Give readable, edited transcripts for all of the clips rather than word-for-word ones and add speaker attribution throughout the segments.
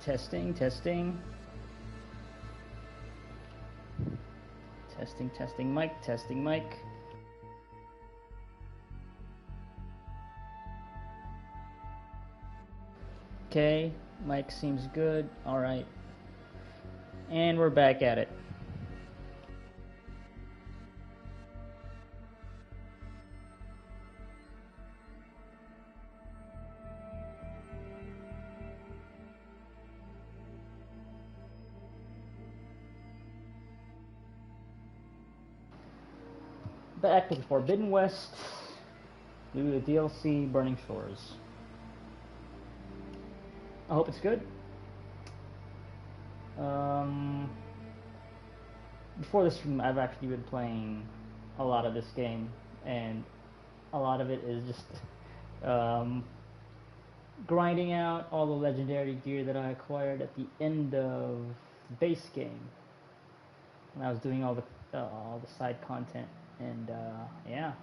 Speaker 1: Testing, testing. Testing, testing, mic, testing, mic. Okay, mic seems good. Alright. And we're back at it. Back to the Forbidden West, do the DLC Burning Shores. I hope it's good. Before this stream, I've actually been playing a lot of this game, and a lot of it is just grinding out all the legendary gear that I acquired at the end of the base game when I was doing all the side content. And yeah,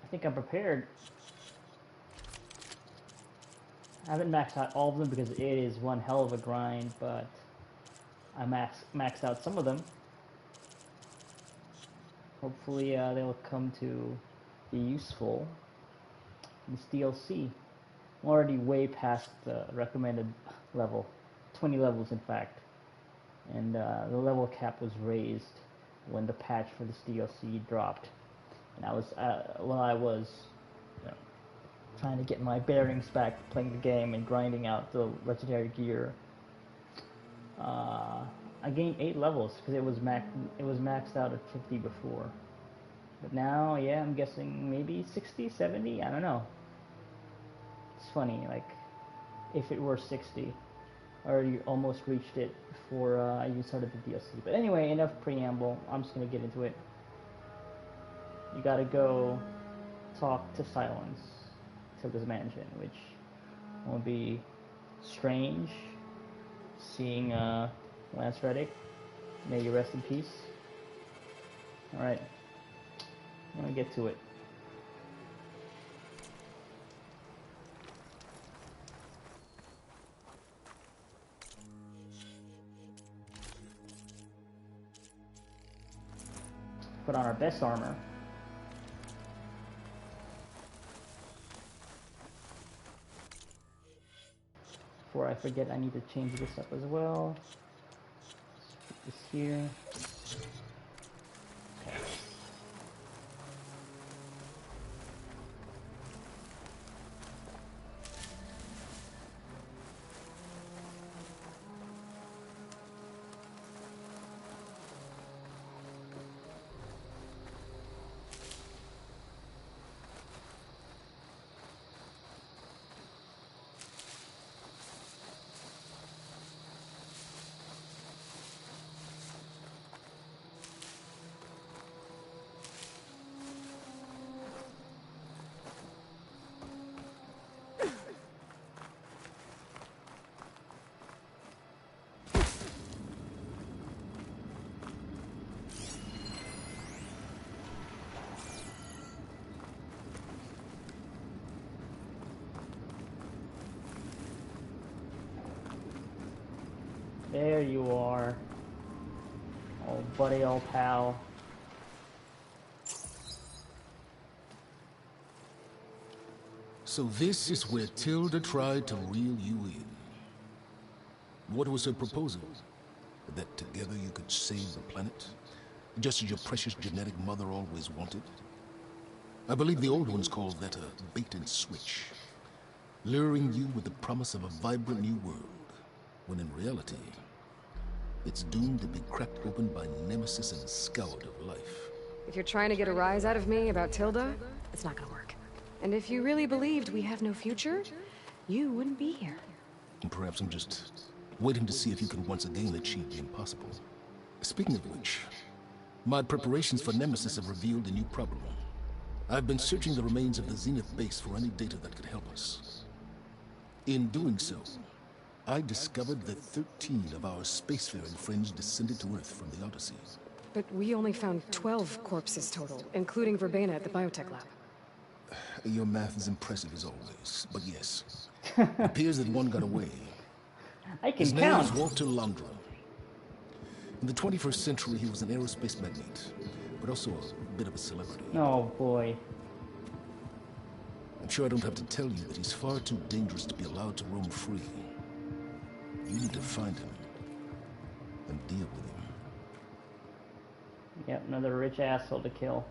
Speaker 1: I think I'm prepared. I haven't maxed out all of them because it is one hell of a grind, but I maxed out some of them. Hopefully they'll come to be useful in this DLC. I'm already way past the recommended level, 20 levels in fact, and the level cap was raised when the patch for this DLC dropped, and I was trying to get my bearings back playing the game and grinding out the legendary gear. I gained 8 levels because it was maxed out at 50 before, but now yeah, I'm guessing maybe 60, 70, I don't know. It's funny, like if it were 60, I already almost reached it before I even started the DLC. But anyway, enough preamble. I'm just gonna get into it. You gotta go talk to Silence, Tilda's mansion, which will be strange. Seeing Lance Reddick, may you rest in peace. All right, I'm gonna get to it. Put on our best armor. Before I forget, I need to change this up as well. Let's put this here. Okay. There you are, old buddy, old pal.
Speaker 2: So this is where Tilda tried to reel you in. What was her proposal? That together you could save the planet? Just as your precious genetic mother always wanted? I believe the old ones called that a bait and switch. Luring you with the promise of a vibrant new world, when in reality, it's doomed to be cracked open by Nemesis and scoured of life.
Speaker 3: If you're trying to get a rise out of me about Tilda, it's not gonna work. And if you really believed we have no future, you wouldn't be here.
Speaker 2: And perhaps I'm just waiting to see if you can once again achieve the impossible. Speaking of which, my preparations for Nemesis have revealed a new problem. I've been searching the remains of the Zenith base for any data that could help us. In doing so, I discovered that 13 of our spacefaring friends descended to Earth from the Odyssey.
Speaker 3: But we only found 12 corpses total, including Verbena at the biotech lab.
Speaker 2: Your math is impressive as always, but yes. Appears that one got away.
Speaker 1: I can
Speaker 2: His name
Speaker 1: count.
Speaker 2: is Walter Londra. In the 21st century, he was an aerospace magnate, but also a bit of a celebrity.
Speaker 1: Oh boy.
Speaker 2: I'm sure I don't have to tell you that he's far too dangerous to be allowed to roam free. You need to find him and deal with him.
Speaker 1: Yep, another rich asshole to kill.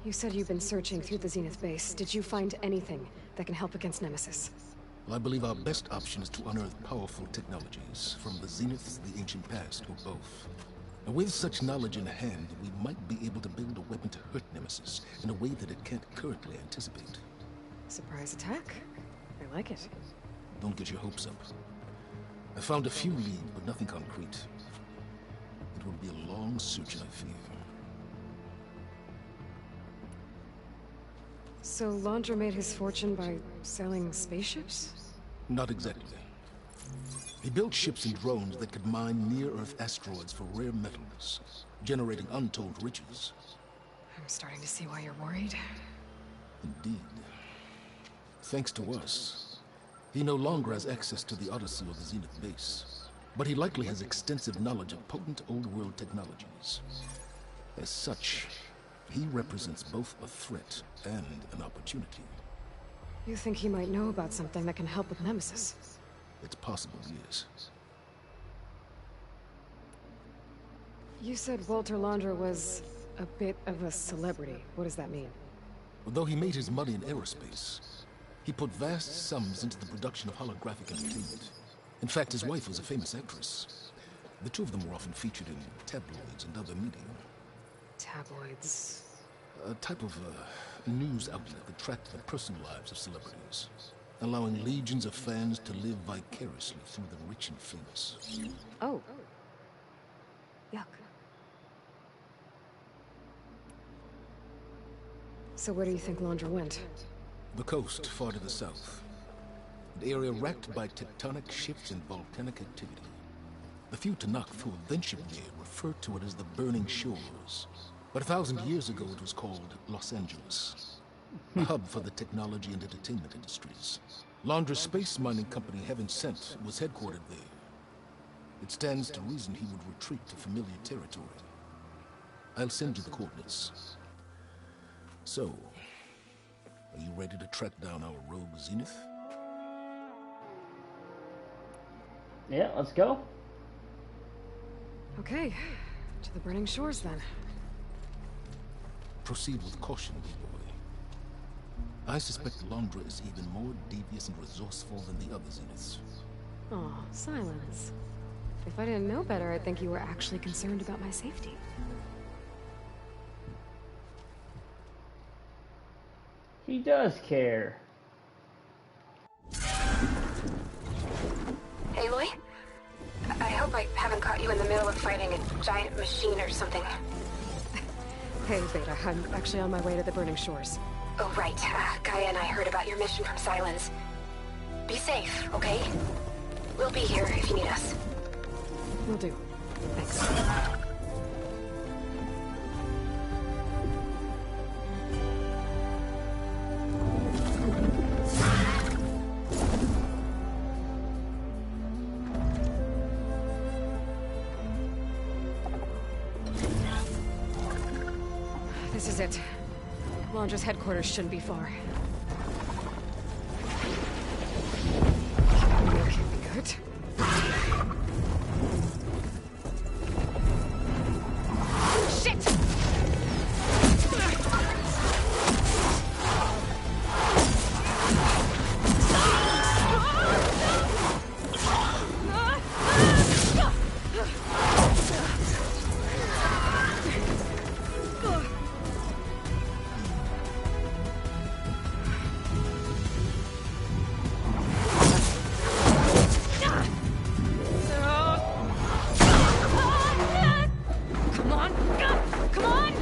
Speaker 3: You said you've been searching through the Zenith base. Did you find anything that can help against Nemesis?
Speaker 2: Well, I believe our best option is to unearth powerful technologies from the Zenith, the ancient past, or both. And with such knowledge in hand, we might be able to build a weapon to hurt Nemesis in a way that it can't currently anticipate.
Speaker 3: Surprise attack? I like it.
Speaker 2: Don't get your hopes up. I found a few leads, but nothing concrete. It will be a long search, I fear.
Speaker 3: So Londra made his fortune by selling spaceships?
Speaker 2: Not exactly. He built ships and drones that could mine near-Earth asteroids for rare metals, generating untold riches.
Speaker 3: I'm starting to see why you're worried.
Speaker 2: Indeed. Thanks to us, he no longer has access to the Odyssey or the Zenith base, but he likely has extensive knowledge of potent old-world technologies. As such, he represents both a threat and an opportunity.
Speaker 3: You think he might know about something that can help with Nemesis?
Speaker 2: It's possible, yes.
Speaker 3: You said Walter Londra was a bit of a celebrity. What does that mean?
Speaker 2: Although he made his money in aerospace, he put vast sums into the production of holographic entertainment. In fact, his wife was a famous actress. The two of them were often featured in tabloids and other media.
Speaker 3: Tabloids.
Speaker 2: A type of news outlet that tracked the personal lives of celebrities, allowing legions of fans to live vicariously through the rich and famous.
Speaker 3: Oh. Yuck. So where do you think Londra went?
Speaker 2: The coast, far to the south. An area racked by tectonic shifts and volcanic activity. The few Tenakth who ventured there refer to it as the Burning Shores. But 1,000 years ago it was called Los Angeles, a hub for the technology and entertainment industries. Londra's space mining company, Heaven Sent, was headquartered there. It stands to reason he would retreat to familiar territory. I'll send you the coordinates. So, are you ready to track down our rogue Zenith?
Speaker 1: Yeah, let's go.
Speaker 3: Okay, to the Burning Shores then.
Speaker 2: Proceed with caution, boy. I suspect Londra is even more devious and resourceful than the other Zeniths.
Speaker 3: Aw, Silence. If I didn't know better, I'd think you were actually concerned about my safety.
Speaker 1: He does care.
Speaker 4: Aloy? I hope I haven't caught you in the middle of fighting a giant machine or something.
Speaker 3: Hey, Beta, I'm actually on my way to the Burning Shores.
Speaker 4: Oh, right. Gaia and I heard about your mission from Silence. Be safe, okay? We'll be here if you need us.
Speaker 3: Will do. Thanks. This is it. Londra's headquarters shouldn't be far. Looking good. Shit! Come on! Come on!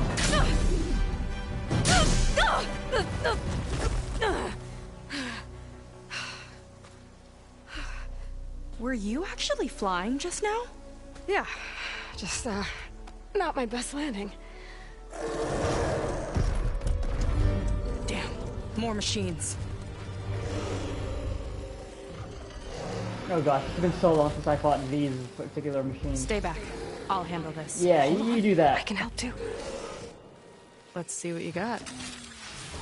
Speaker 5: Were you actually flying just now?
Speaker 3: Yeah, just, not my best landing.
Speaker 5: Damn. More machines.
Speaker 1: Oh gosh, it's been so long since I fought these particular machines.
Speaker 5: Stay back. I'll handle this.
Speaker 1: Yeah, you do
Speaker 3: I
Speaker 1: that.
Speaker 3: can help too.
Speaker 5: Let's see what you got.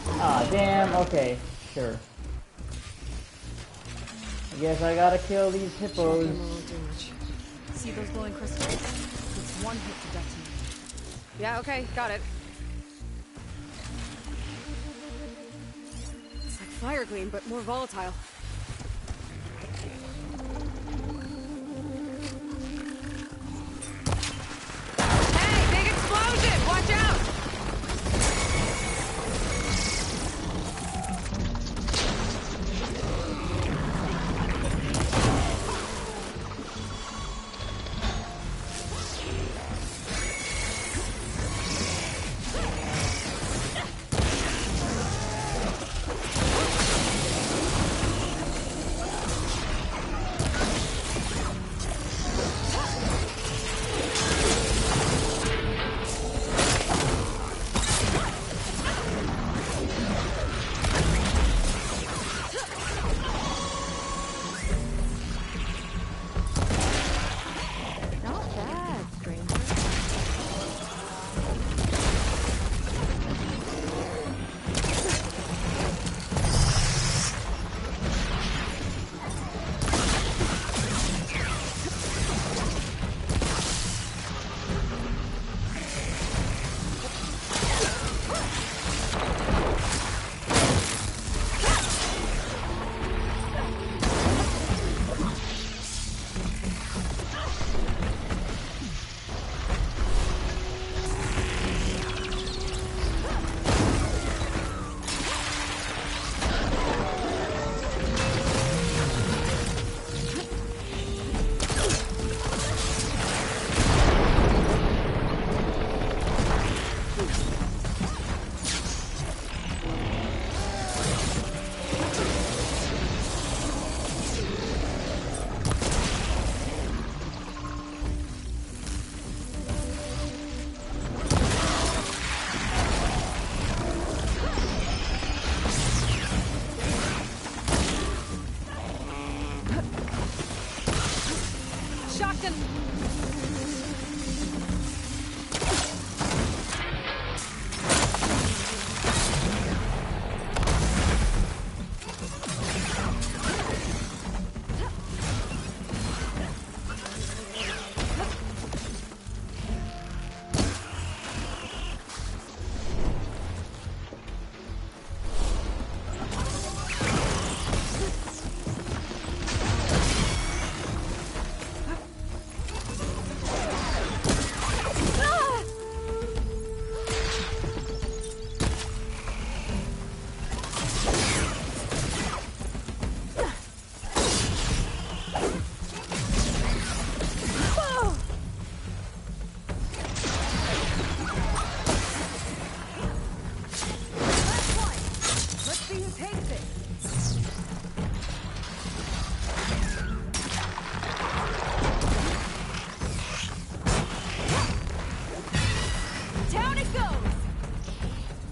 Speaker 1: Ah, damn. Okay, sure. I guess I gotta kill these hippos.
Speaker 5: See those glowing crystals? It's one hit to detonate.
Speaker 3: Yeah, okay, got it. It's like fire gleam, but more volatile. Hey, big explosion! Watch out!
Speaker 5: Not bad, stranger.
Speaker 3: Shocked and...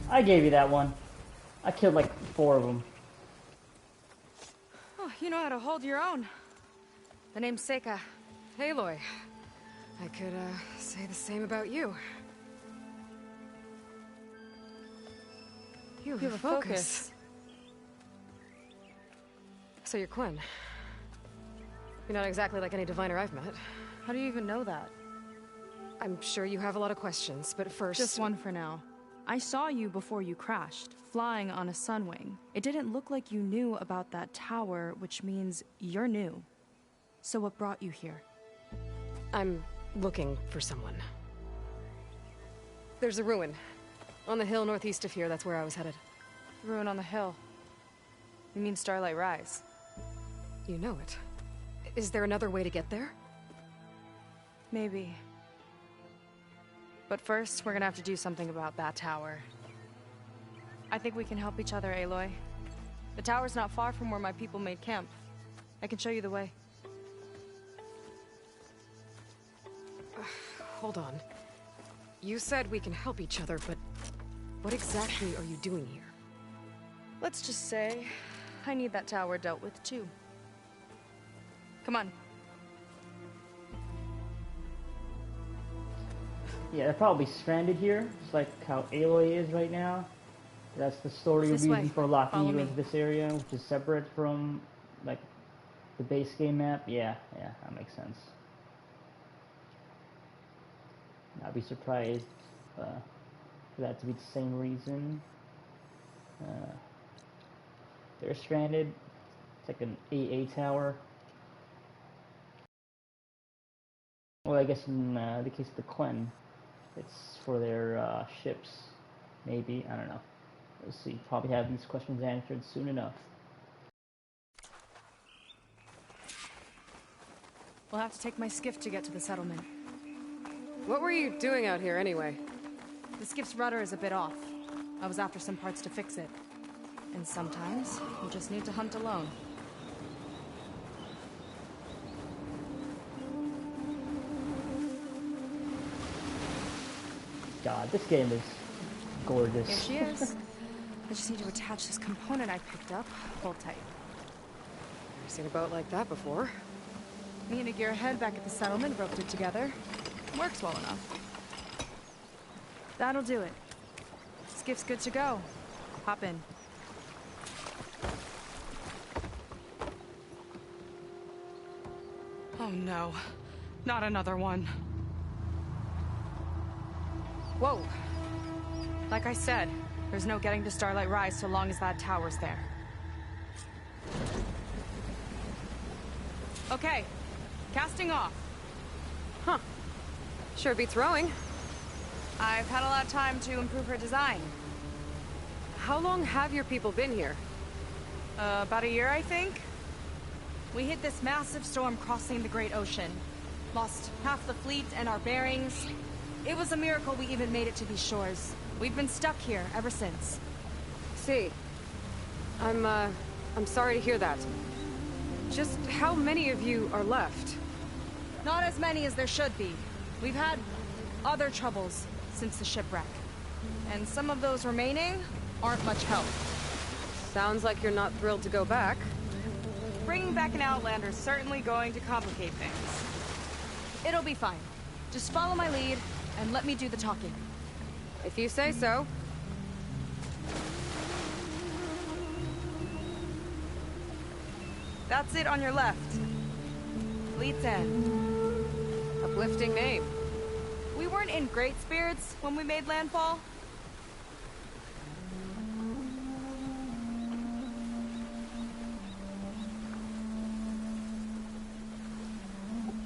Speaker 1: I gave you that one. I killed like 4 of them.
Speaker 5: Oh, you know how to hold your own. The name's Seika.
Speaker 3: Aloy. I could, say the same about you. You have a focus. So you're Quinn. You're not exactly like any diviner I've met.
Speaker 5: How do you even know that?
Speaker 3: I'm sure you have a lot of questions, but first...
Speaker 5: Just one for now. I saw you before you crashed, flying on a sunwing. It didn't look like you knew about that tower, which means you're new. So what brought you here?
Speaker 3: I'm looking for someone. There's a ruin. On the hill northeast of here, that's where I was headed.
Speaker 5: Ruin on the hill. You mean Starlight Rise?
Speaker 3: You know it. Is there another way to get there?
Speaker 5: Maybe. But first, we're gonna have to do something about that tower. I think we can help each other, Aloy. The tower's not far from where my people made camp. I can show you the way.
Speaker 3: Hold on. You said we can help each other, but what exactly are you doing here?
Speaker 5: Let's just say I need that tower dealt with too. Come on.
Speaker 1: Yeah, they're probably stranded here, just like how Aloy is right now. That's the story
Speaker 5: This
Speaker 1: reason
Speaker 5: way.
Speaker 1: for locking
Speaker 5: Follow
Speaker 1: you
Speaker 5: me.
Speaker 1: into this area, which is separate from, like, the base game map. Yeah, that makes sense. I'd be surprised for that to be the same reason. They're stranded. It's like an AA tower. Well, I guess in the case of the Quen, it's for their ships. Maybe, I don't know. We'll see. Probably have these questions answered soon enough.
Speaker 5: We'll have to take my skiff to get to the settlement.
Speaker 3: What were you doing out here anyway?
Speaker 5: The skiff's rudder is a bit off. I was after some parts to fix it. And sometimes, you just need to hunt alone.
Speaker 1: God, this game is gorgeous.
Speaker 5: Here she is. I just need to attach this component I picked up. Hold tight.
Speaker 3: I've seen a boat like that before.
Speaker 5: Me and a gearhead back at the settlement roped it together. Works well enough. That'll do it. Skiff's good to go. Hop in. Oh no. Not another one. Whoa. Like I said, there's no getting to Starlight Rise so long as that tower's there. Okay. Casting off.
Speaker 3: Huh. Sure beats rowing.
Speaker 5: I've had a lot of time to improve her design.
Speaker 3: How long have your people been here?
Speaker 5: About a year, I think. We hit this massive storm crossing the Great Ocean. Lost half the fleet and our bearings. It was a miracle we even made it to these shores. We've been stuck here ever since.
Speaker 3: See. I'm sorry to hear that. Just how many of you are left?
Speaker 5: Not as many as there should be. We've had other troubles since the shipwreck. And some of those remaining aren't much help.
Speaker 3: Sounds like you're not thrilled to go back.
Speaker 5: Bringing back an Outlander is certainly going to complicate things. It'll be fine. Just follow my lead and let me do the talking.
Speaker 3: If you say so.
Speaker 5: That's it on your left. Fleet's End.
Speaker 3: Uplifting name.
Speaker 5: We weren't in great spirits when we made landfall.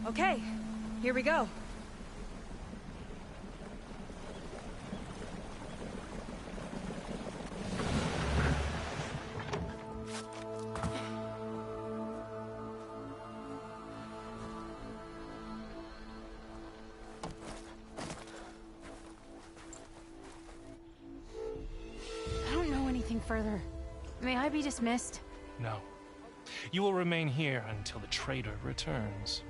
Speaker 5: Okay, here we go.
Speaker 6: I don't know anything further. May I be dismissed?
Speaker 7: No. You will remain here until the traitor returns.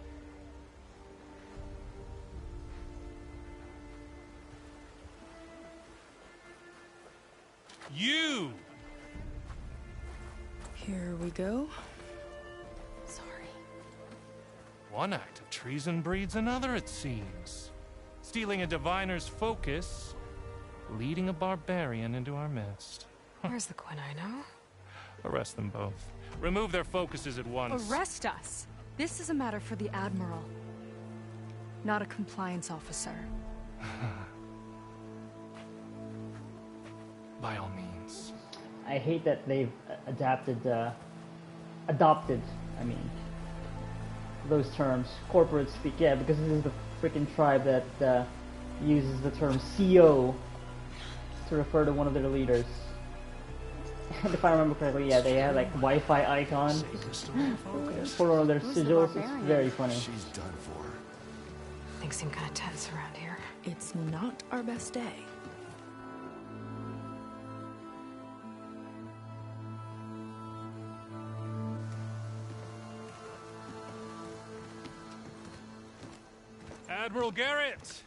Speaker 7: You!
Speaker 5: Here we go.
Speaker 6: Sorry.
Speaker 7: One act of treason breeds another, it seems. Stealing a diviner's focus, leading a barbarian into our midst.
Speaker 3: Where's the Quen I know?
Speaker 7: Arrest them both. Remove their focuses at once.
Speaker 5: Arrest us! This is a matter for the Admiral, not a compliance officer.
Speaker 7: By all means.
Speaker 1: I hate that they've adopted, those terms. Corporate speak, yeah, because this is the freaking tribe that uses the term CO to refer to one of their leaders. And if I remember correctly, yeah, they had like Wi-Fi icon for one of their sigils. It's very funny.
Speaker 2: She's done for.
Speaker 3: Things seem kind of tense around here.
Speaker 5: It's not our best day.
Speaker 7: Admiral Garrett!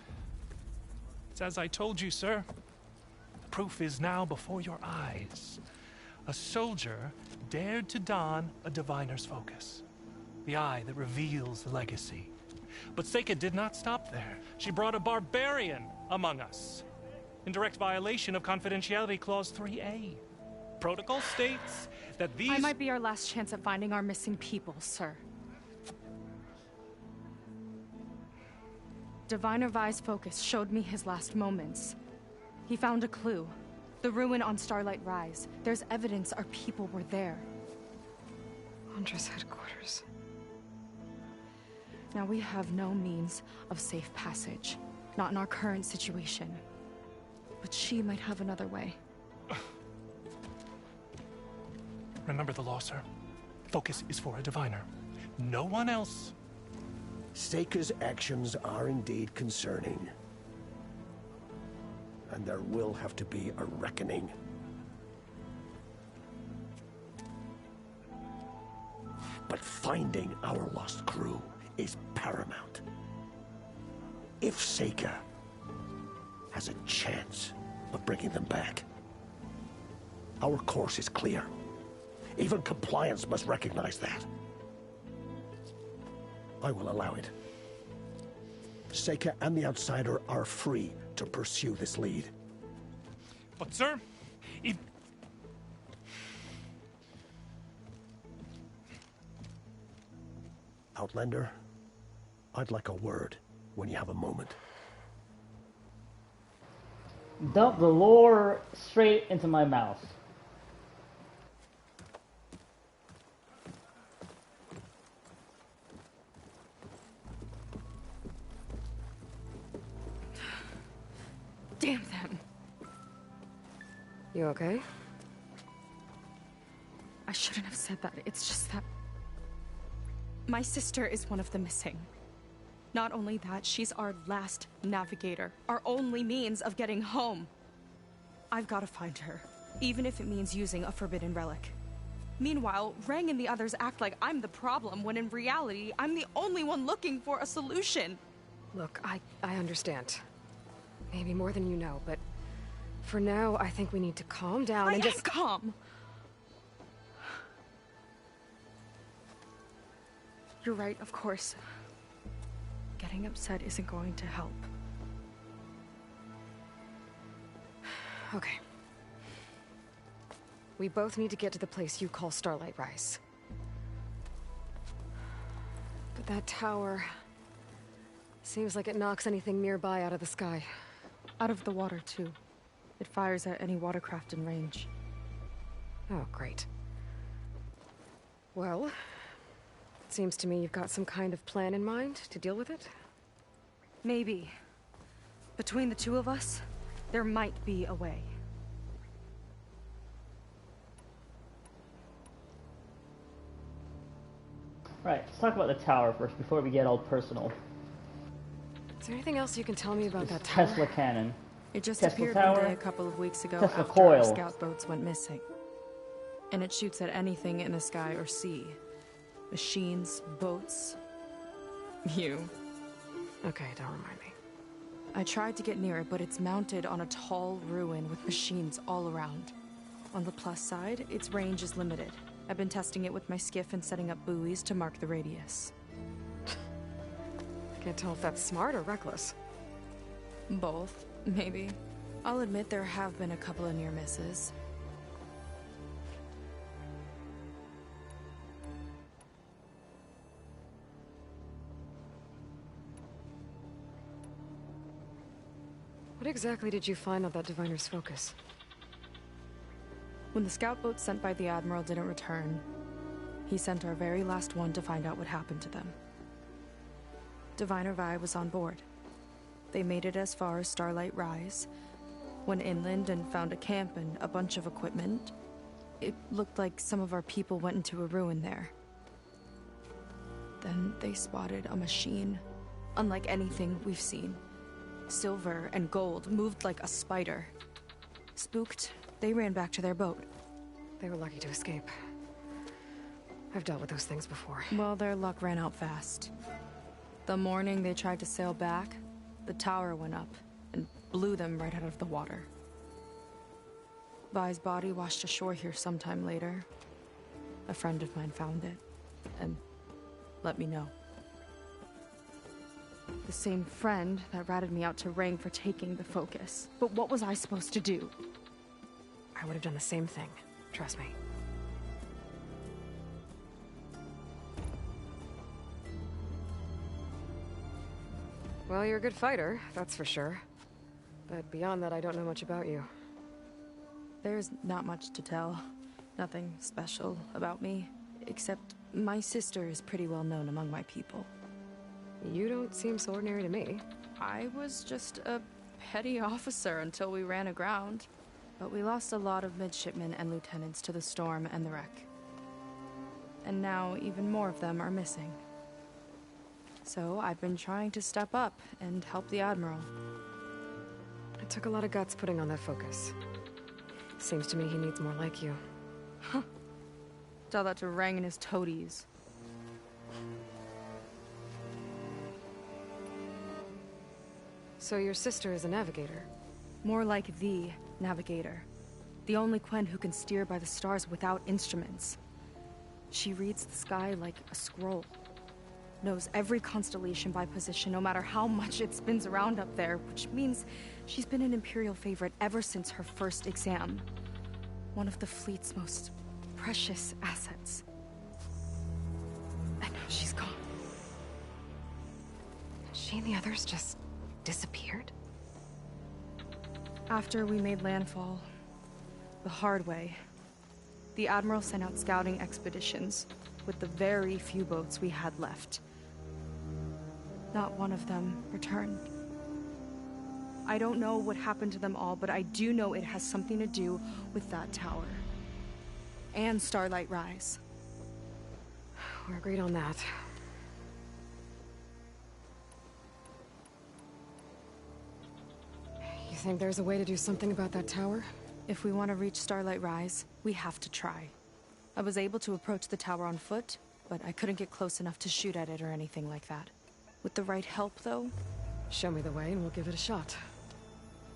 Speaker 7: It's as I told you, sir. The proof is now before your eyes. a soldier dared to don a diviner's focus, the eye that reveals the legacy. But Seika did not stop there. She brought a barbarian among us, in direct violation of Confidentiality Clause 3A. Protocol states that these...
Speaker 5: I might be our last chance at finding our missing people, sir. Diviner Vi's focus showed me his last moments. He found a clue. The ruin on Starlight Rise. There's evidence our people were there.
Speaker 3: Huntress headquarters.
Speaker 5: Now we have no means of safe passage. Not in our current situation. But she might have another way.
Speaker 7: Remember the law, sir. Focus is for a diviner. No one else.
Speaker 8: Seika's actions are indeed concerning. And there will have to be a reckoning. But finding our lost crew is paramount. If Seika has a chance of bringing them back, our course is clear. Even compliance must recognize that. I will allow it. Seika and the Outsider are free to pursue this lead.
Speaker 7: But, sir, if...
Speaker 8: Outlander, I'd like a word when you have a moment.
Speaker 1: Dump the lore straight into my mouth.
Speaker 5: Damn them.
Speaker 3: You okay?
Speaker 5: I shouldn't have said that. It's just that... my sister is one of the missing. Not only that, she's our last navigator. Our only means of getting home. I've got to find her. Even if it means using a forbidden relic. Meanwhile, Rang and the others act like I'm the problem, when in reality, I'm the only one looking for a solution.
Speaker 3: Look, I understand. Maybe more than you know, but for now, I think we need to calm down and just...
Speaker 5: calm. You're right, of course. Getting upset isn't going to help.
Speaker 3: Okay. We both need to get to the place you call Starlight Rise. But that tower... seems like it knocks anything nearby out of the sky.
Speaker 5: Out of the water, too. It fires at any watercraft in range.
Speaker 3: Oh, great. Well, it seems to me you've got some kind of plan in mind to deal with it?
Speaker 5: Maybe. Between the two of us, there might be a way.
Speaker 1: Right, let's talk about the tower first before we get all personal.
Speaker 3: Is there anything else you can tell me about
Speaker 1: This
Speaker 3: that
Speaker 1: is
Speaker 3: tower?
Speaker 1: Tesla cannon.
Speaker 5: It just
Speaker 1: Tesla
Speaker 5: appeared
Speaker 1: tower,
Speaker 5: one day a couple of weeks ago
Speaker 1: Tesla
Speaker 5: after
Speaker 1: coil.
Speaker 5: our scout boats went missing. And it shoots at anything in the sky or sea. Machines, boats... you.
Speaker 3: Okay, don't remind me.
Speaker 5: I tried to get near it, but it's mounted on a tall ruin with machines all around. On the plus side, its range is limited. I've been testing it with my skiff and setting up buoys to mark the radius.
Speaker 3: Can't tell if that's smart or reckless.
Speaker 5: Both, maybe. I'll admit there have been a couple of near misses.
Speaker 3: What exactly did you find on that Diviner's focus?
Speaker 5: When the scout boat sent by the Admiral didn't return, he sent our very last one to find out what happened to them. Diviner Vi was on board. They made it as far as Starlight Rise, went inland and found a camp and a bunch of equipment. It looked like some of our people went into a ruin there. Then they spotted a machine, unlike anything we've seen. Silver and gold, moved like a spider. Spooked, they ran back to their boat.
Speaker 3: They were lucky to escape. I've dealt with those things before.
Speaker 5: Well, their luck ran out fast. The morning they tried to sail back, the tower went up and blew them right out of the water. Vi's body washed ashore here sometime later. A friend of mine found it, and let me know. The same friend that ratted me out to Rang for taking the focus. But what was I supposed to do?
Speaker 3: I would have done the same thing. Trust me. Well, you're a good fighter, that's for sure. But beyond that, I don't know much about you.
Speaker 5: There's not much to tell. Nothing special about me, except my sister is pretty well known among my people.
Speaker 3: You don't seem so ordinary to me.
Speaker 5: I was just a petty officer until we ran aground. But we lost a lot of midshipmen and lieutenants to the storm and the wreck. And now even more of them are missing. So I've been trying to step up and help the Admiral.
Speaker 3: It took a lot of guts putting on that focus. Seems to me he needs more like you.
Speaker 5: Huh. Tell that to Rang and his toadies.
Speaker 3: So your sister is a navigator?
Speaker 5: More like the navigator. The only Quen who can steer by the stars without instruments. She reads the sky like a scroll. Knows every constellation by position, no matter how much it spins around up there, which means she's been an Imperial favorite ever since her first exam. One of the fleet's most precious assets. And now she's gone.
Speaker 3: She and the others just disappeared?
Speaker 5: After we made landfall, the hard way, the Admiral sent out scouting expeditions with the very few boats we had left. Not one of them returned. I don't know what happened to them all, but I do know it has something to do with that tower. And Starlight Rise.
Speaker 3: We're agreed on that. You think there's a way to do something about that tower?
Speaker 5: If we want to reach Starlight Rise, we have to try. I was able to approach the tower on foot, but I couldn't get close enough to shoot at it or anything like that. With the right help, though...
Speaker 3: Show me the way and we'll give it a shot.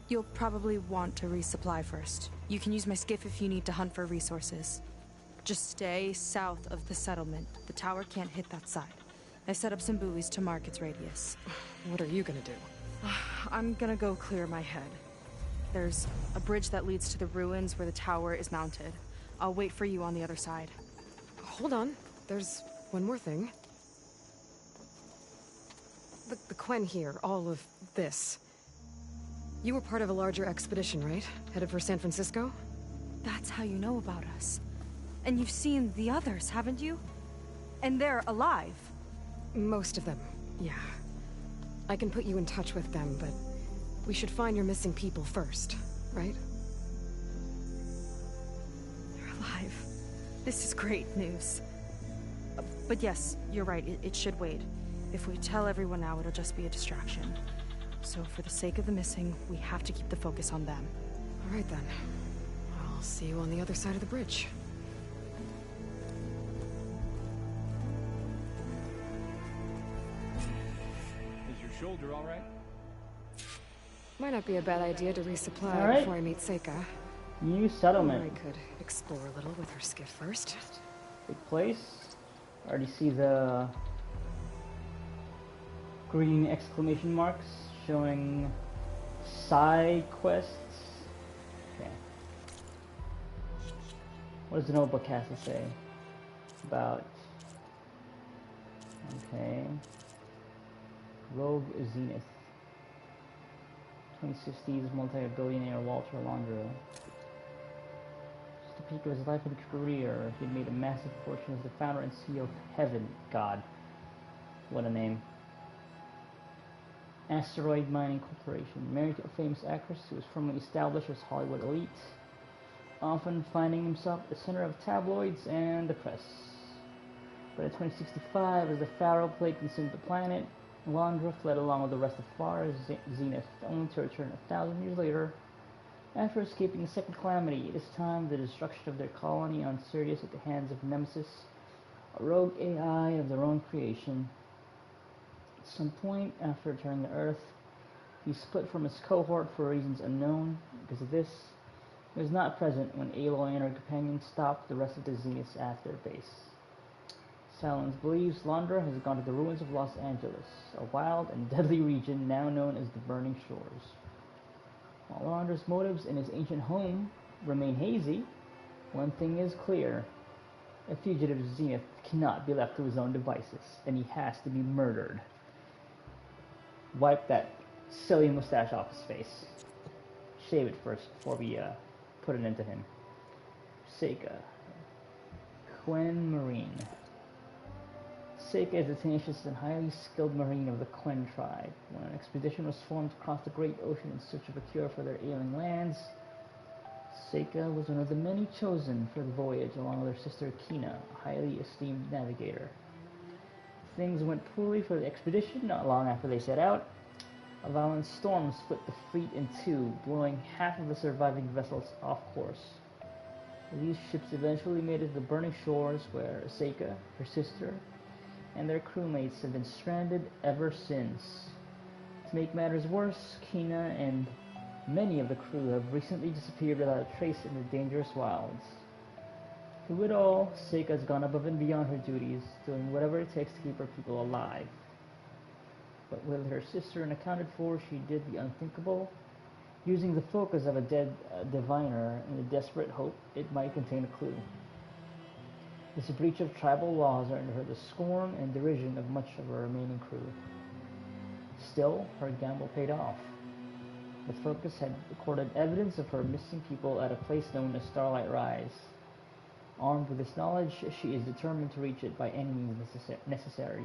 Speaker 5: You'll probably want to resupply first. You can use my skiff if you need to hunt for resources. Just stay south of the settlement. The tower can't hit that side. I set up some buoys to mark its radius.
Speaker 3: What are you gonna do?
Speaker 5: I'm gonna go clear my head. There's a bridge that leads to the ruins where the tower is mounted. I'll wait for you on the other side.
Speaker 3: Hold on. There's one more thing. The Quen here, all of this. You were part of a larger expedition, right? Headed for San Francisco?
Speaker 5: That's how you know about us. And you've seen the others, haven't you? And they're alive.
Speaker 3: Most of them, yeah. I can put you in touch with them, but we should find your missing people first, right?
Speaker 5: They're alive. This is great news. But yes, you're right, it should wait. If we tell everyone now, it'll just be a distraction. So for the sake of the missing, we have to keep the focus on them.
Speaker 3: All right then. I'll see you on the other side of the bridge.
Speaker 9: Is your shoulder all right?
Speaker 3: Might not be a bad idea to resupply
Speaker 1: All right.
Speaker 3: before I meet Seika.
Speaker 1: New settlement.
Speaker 3: I could explore a little with her skiff first.
Speaker 1: Big place. Already see the green exclamation marks showing side quests. Okay. What does the notebook have to say about? Okay. Rogue Zenith. 2060s multi-billionaire Walter Londro. Just the peak of his life and career, he had made a massive fortune as the founder and CEO of Heaven God. What a name. Asteroid Mining Corporation, married to a famous actress who was firmly established as Hollywood elite, often finding himself at the center of tabloids and the press. But in 2065, as the Pharaoh plague consumed the planet, Londra fled along with the rest of Far Zenith, only to return 1,000 years later, after escaping the second calamity, this time the destruction of their colony on Sirius at the hands of Nemesis, a rogue AI of their own creation. At some point, after returning to Earth, he split from his cohort for reasons unknown. Because of this, He was not present when Aloy and her companions stopped the rest of the Zeniths at their base. Silence believes Londra has gone to the ruins of Los Angeles, a wild and deadly region now known as the Burning Shores. While Londra's motives in his ancient home remain hazy, one thing is clear. A fugitive Zenith cannot be left to his own devices, and he has to be murdered. Wipe that silly mustache off his face. Shave it first before we put it into him. Seika. Quen Marine. Seika is a tenacious and highly skilled marine of the Quen tribe. When an expedition was formed across the great ocean in search of a cure for their ailing lands, Seika was one of the many chosen for the voyage along with her sister Kina, a highly esteemed navigator. Things went poorly for the expedition not long after they set out. A violent storm split the fleet in two, blowing half of the surviving vessels off course. These ships eventually made it to the Burning Shores, where Seika, her sister, and their crewmates have been stranded ever since. To make matters worse, Kina and many of the crew have recently disappeared without a trace in the dangerous wilds. Through it all, Seika has gone above and beyond her duties, doing whatever it takes to keep her people alive. But with her sister unaccounted for, she did the unthinkable, using the focus of a dead diviner in the desperate hope it might contain a clue. This breach of tribal laws earned her the scorn and derision of much of her remaining crew. Still, her gamble paid off. The Focus had recorded evidence of her missing people at a place known as Starlight Rise. Armed with this knowledge, she is determined to reach it by any means necessary.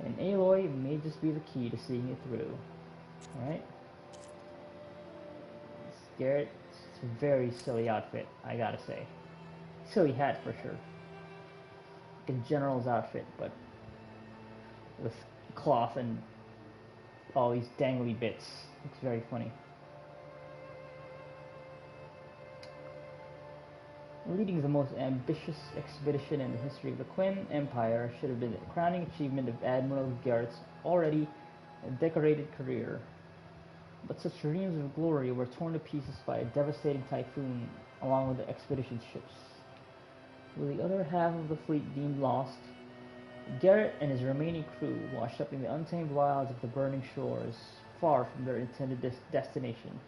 Speaker 1: And Aloy may just be the key to seeing it through. Alright? Garrett, it's a very silly outfit, I gotta say. Silly hat for sure. Like a general's outfit, but with cloth and all these dangly bits. It's very funny. Leading the most ambitious expedition in the history of the Quen Empire should have been the crowning achievement of Admiral Garrett's already decorated career. But such dreams of glory were torn to pieces by a devastating typhoon along with the expedition's ships. With the other half of the fleet deemed lost, Garrett and his remaining crew washed up in the untamed wilds of the Burning Shores, far from their intended destination.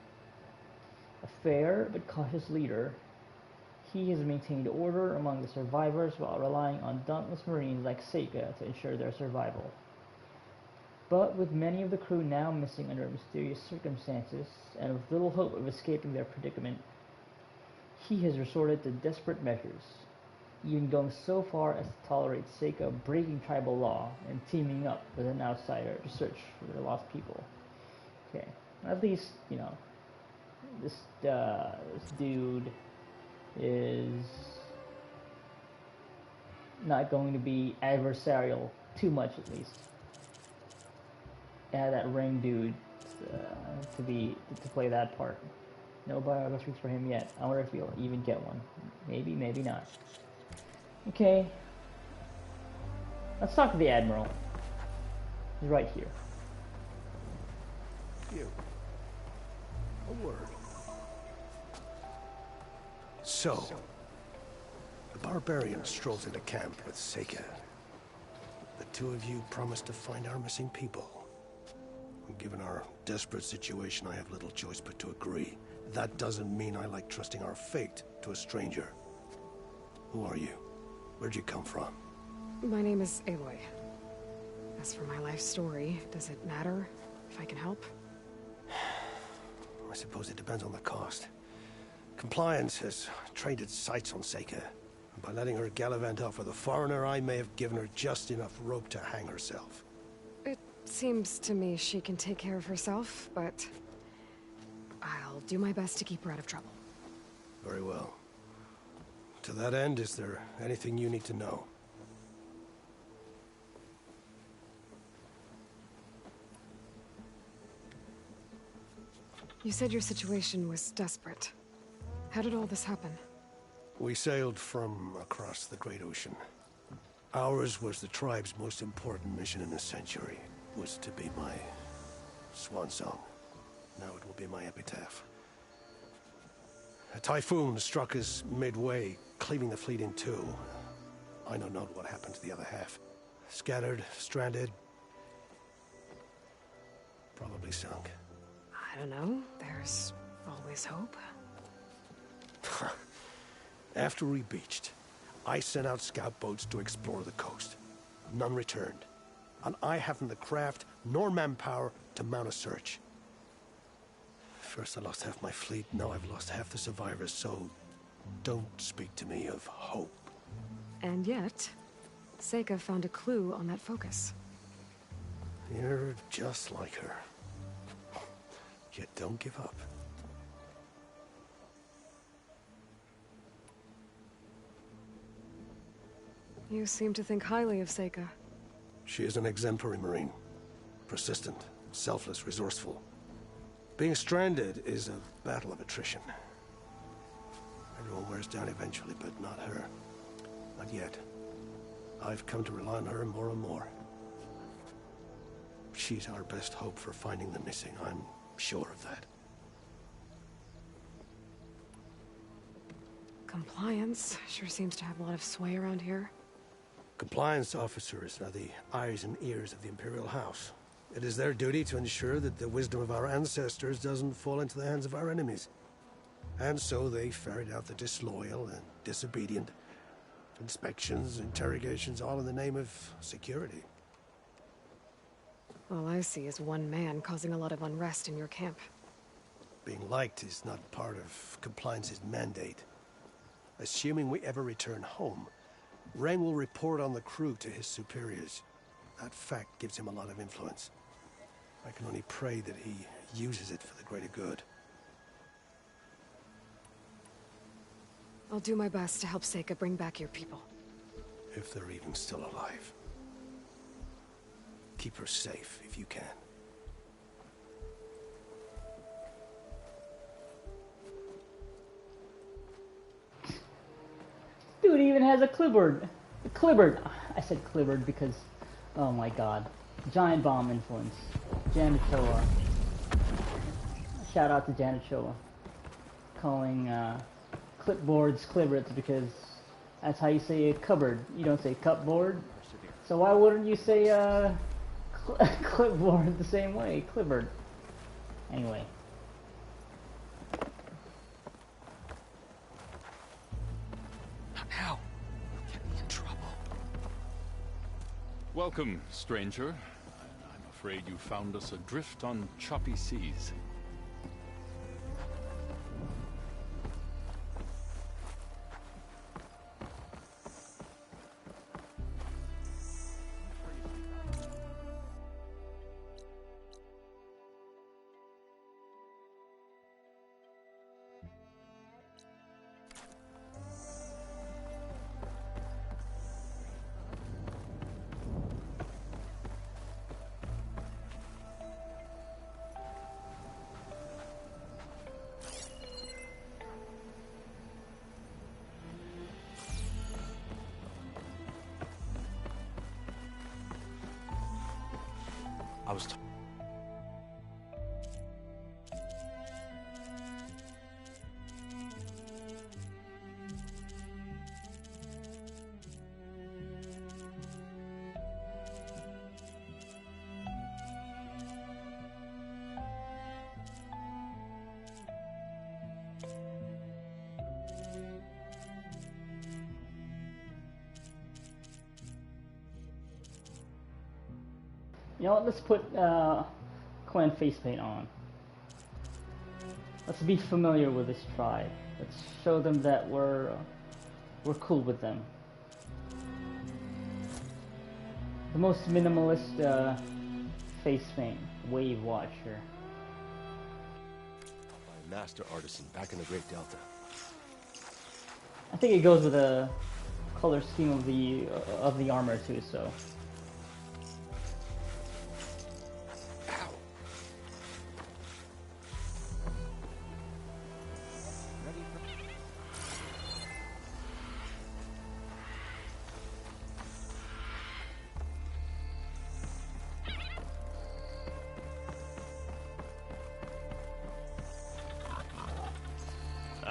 Speaker 1: A fair but cautious leader, he has maintained order among the survivors while relying on dauntless marines like Seika to ensure their survival. But with many of the crew now missing under mysterious circumstances, and with little hope of escaping their predicament, he has resorted to desperate measures, even going so far as to tolerate Seika breaking tribal law and teaming up with an outsider to search for their lost people. Okay, at least, you know, this dude is not going to be adversarial too much, at least. Yeah, that ring dude to play that part. No biographies for him yet. I wonder if he'll even get one. Maybe, maybe not. Okay. Let's talk to the Admiral. He's right here.
Speaker 8: You. A word. So, the barbarian strolls into camp with Seika. The two of you promised to find our missing people. Given our desperate situation, I have little choice but to agree. That doesn't mean I like trusting our fate to a stranger. Who are you? Where'd you come from?
Speaker 3: My name is Aloy. As for my life story, does it matter if I can help?
Speaker 8: I suppose it depends on the cost. Compliance has trained its sights on Seika. And by letting her gallivant off with a foreigner, I may have given her just enough rope to hang herself.
Speaker 3: It seems to me she can take care of herself, but I'll do my best to keep her out of trouble.
Speaker 8: Very well. To that end, is there anything you need to know?
Speaker 3: You said your situation was desperate. How did all this happen?
Speaker 8: We sailed from across the Great Ocean. Ours was the tribe's most important mission in a century. It was to be my swan song. Now it will be my epitaph. A typhoon struck us midway, cleaving the fleet in two. I know not what happened to the other half. Scattered, stranded, probably sunk.
Speaker 3: I don't know. There's always hope.
Speaker 8: After we beached, I sent out scout boats to explore the coast. None returned. And I haven't the craft nor manpower to mount a search. First I lost half my fleet, now I've lost half the survivors, so don't speak to me of hope.
Speaker 3: And yet, Seika found a clue on that focus.
Speaker 8: You're just like her. Yet don't give up.
Speaker 3: You seem to think highly of Seika.
Speaker 8: She is an exemplary Marine. Persistent, selfless, resourceful. Being stranded is a battle of attrition. Everyone wears down eventually, but not her. Not yet. I've come to rely on her more and more. She's our best hope for finding the missing. I'm sure of that.
Speaker 3: Compliance sure seems to have a lot of sway around here.
Speaker 8: Compliance officers are the eyes and ears of the Imperial House. It is their duty to ensure that the wisdom of our ancestors doesn't fall into the hands of our enemies. And so they ferret out the disloyal and disobedient. Inspections, interrogations, all in the name of security.
Speaker 3: All I see is one man causing a lot of unrest in your camp.
Speaker 8: Being liked is not part of Compliance's mandate. Assuming we ever return home, Rang will report on the crew to his superiors. That fact gives him a lot of influence. I can only pray that he uses it for the greater good.
Speaker 3: I'll do my best to help Seika bring back your people.
Speaker 8: If they're even still alive. Keep her safe if you can.
Speaker 1: Dude even has a clipboard. A clipboard. I said clipboard because, oh my god. Giant bomb influence. Janet Showa. Shout out to Janet Showa. Calling clipboards clipboards because that's how you say a cupboard. You don't say cupboard. So why wouldn't you say clipboard the same way? Clipboard. Anyway.
Speaker 7: Now, get me in trouble.
Speaker 9: Welcome, stranger. I'm afraid you found us adrift on choppy seas.
Speaker 7: I was
Speaker 1: You know what, let's put clan face paint on. Let's be familiar with this tribe. Let's show them that we're cool with them. The most minimalist face paint, Wave Watcher.
Speaker 8: My master artisan back in the Great Delta.
Speaker 1: I think it goes with the color scheme of the armor too, so.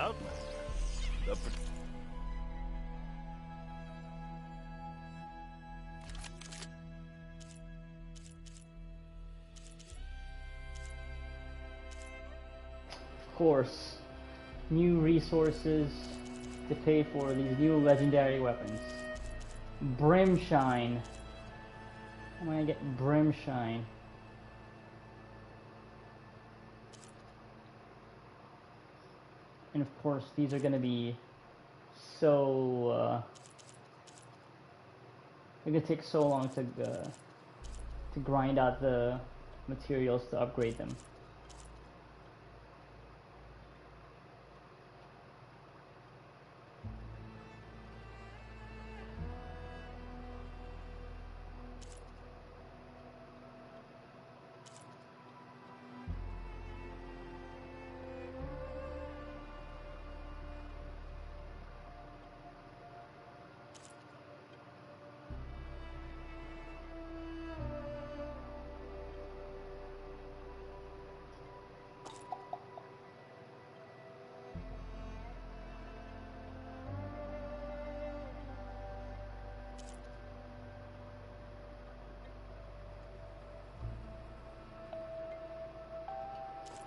Speaker 10: Outland.
Speaker 1: Of course, new resources to pay for these new legendary weapons. Brimshine. I'm gonna get Brimshine. And of course, these are gonna be so. They're gonna take so long to grind out the materials to upgrade them.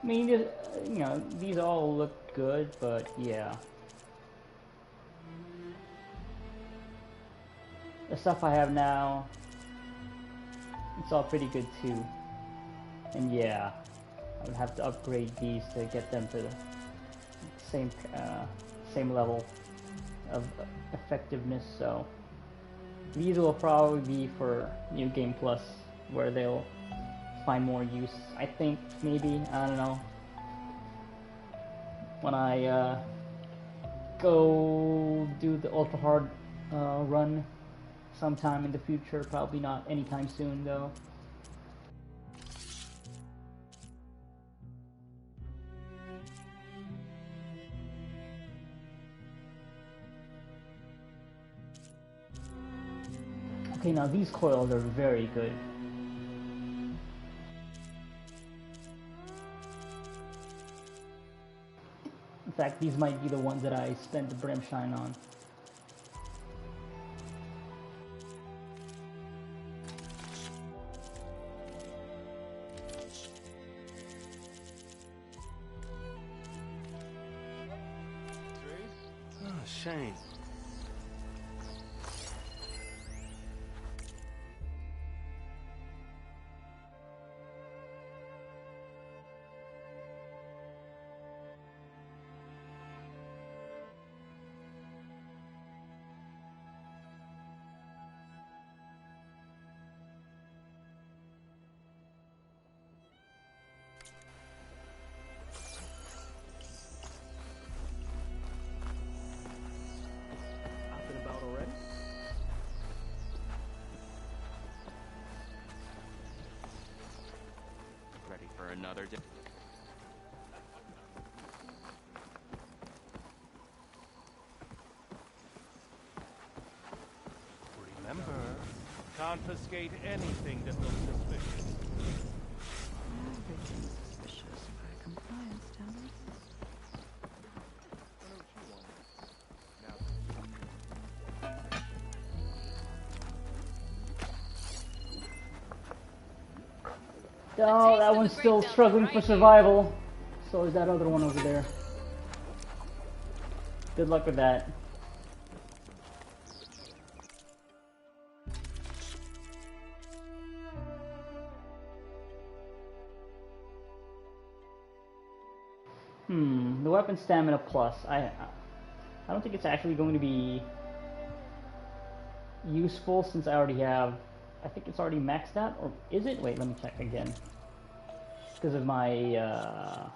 Speaker 1: I mean, you know, these all look good, but yeah. The stuff I have now, it's all pretty good too. And yeah, I would have to upgrade these to get them to the same level of effectiveness, so these will probably be for New Game Plus, where they'll find more use. I think maybe, I don't know, when I go do the ultra hard run sometime in the future. Probably not anytime soon though. Okay, now these coils are very good. In fact, these might be the ones that I spent the Brimshine on.
Speaker 10: Oh, shame.
Speaker 11: Another day.
Speaker 10: Remember, confiscate anything that looks suspicious.
Speaker 6: Everything's suspicious by compliance standards.
Speaker 1: Oh, that one's still struggling for survival. So is that other one over there. Good luck with that. The weapon stamina plus. I don't think it's actually going to be useful since I already have. I think it's already maxed out, or is it? Wait, let me check again. Because of my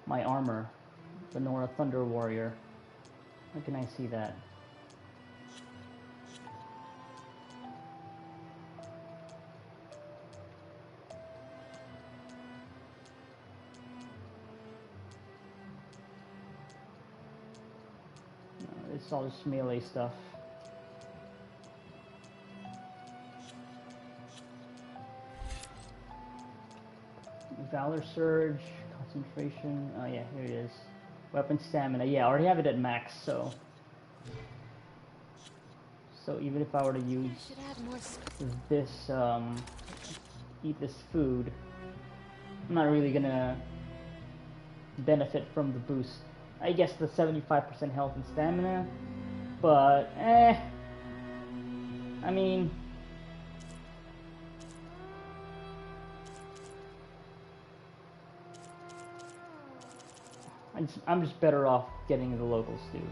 Speaker 1: my armor, the Nora Thunder Warrior. How can I see that? No, it's all just melee stuff. Valor Surge, concentration. Oh yeah, here it is. Weapon stamina. Yeah, I already have it at max, so even if I were to use this, eat this food, I'm not really gonna benefit from the boost. I guess the 75% health and stamina, but I mean, I'm just better off getting the local stew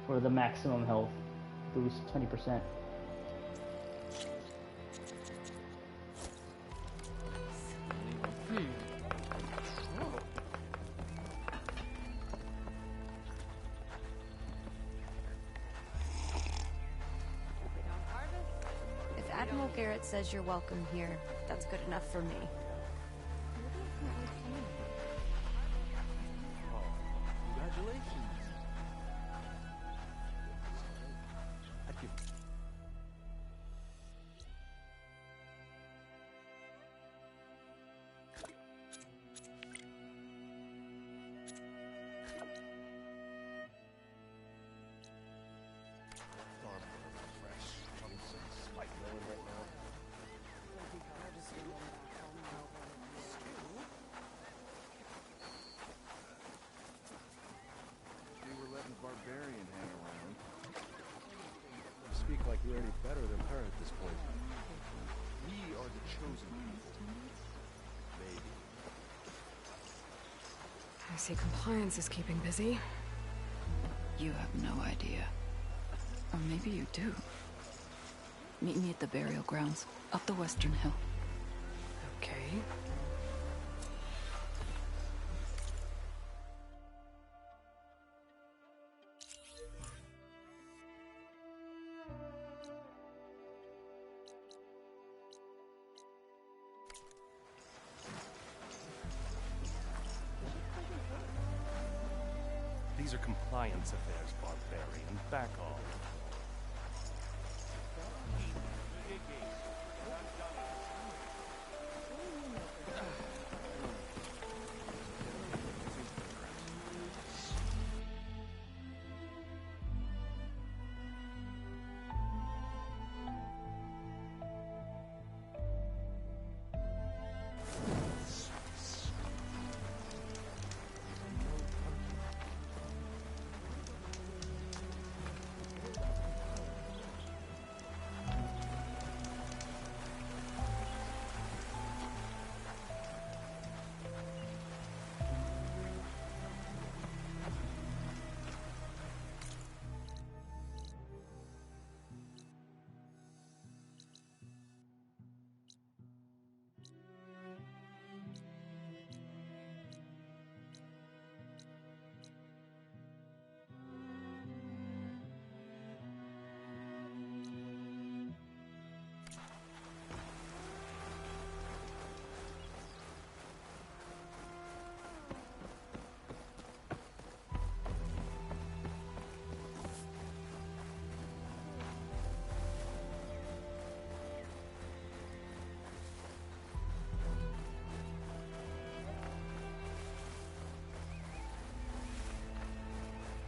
Speaker 1: for the maximum health boost, 20%.
Speaker 6: If Admiral Garrett says you're welcome here, that's good enough for me.
Speaker 10: Barbarian hang around. You speak like you're any better than her at this point. We are the chosen people. Maybe.
Speaker 3: I see compliance is keeping busy.
Speaker 11: You have no idea. Or maybe you do. Meet me at the burial grounds, up the western hill.
Speaker 3: Okay.
Speaker 10: These are compliance affairs, barbarian. Back off.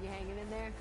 Speaker 6: You hanging in there?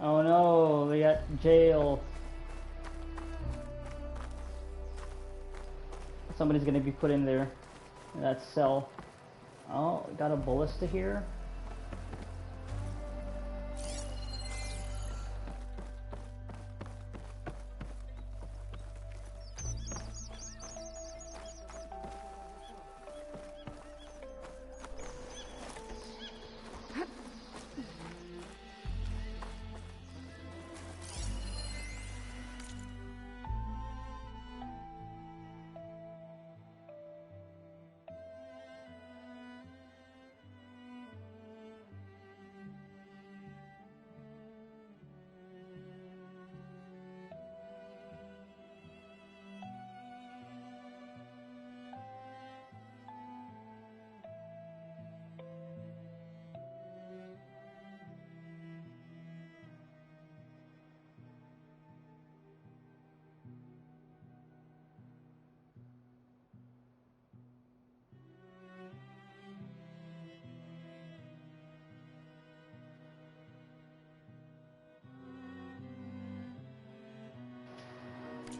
Speaker 1: Oh no, they got jail. Somebody's gonna be put in there, in that cell. Oh, got a ballista here.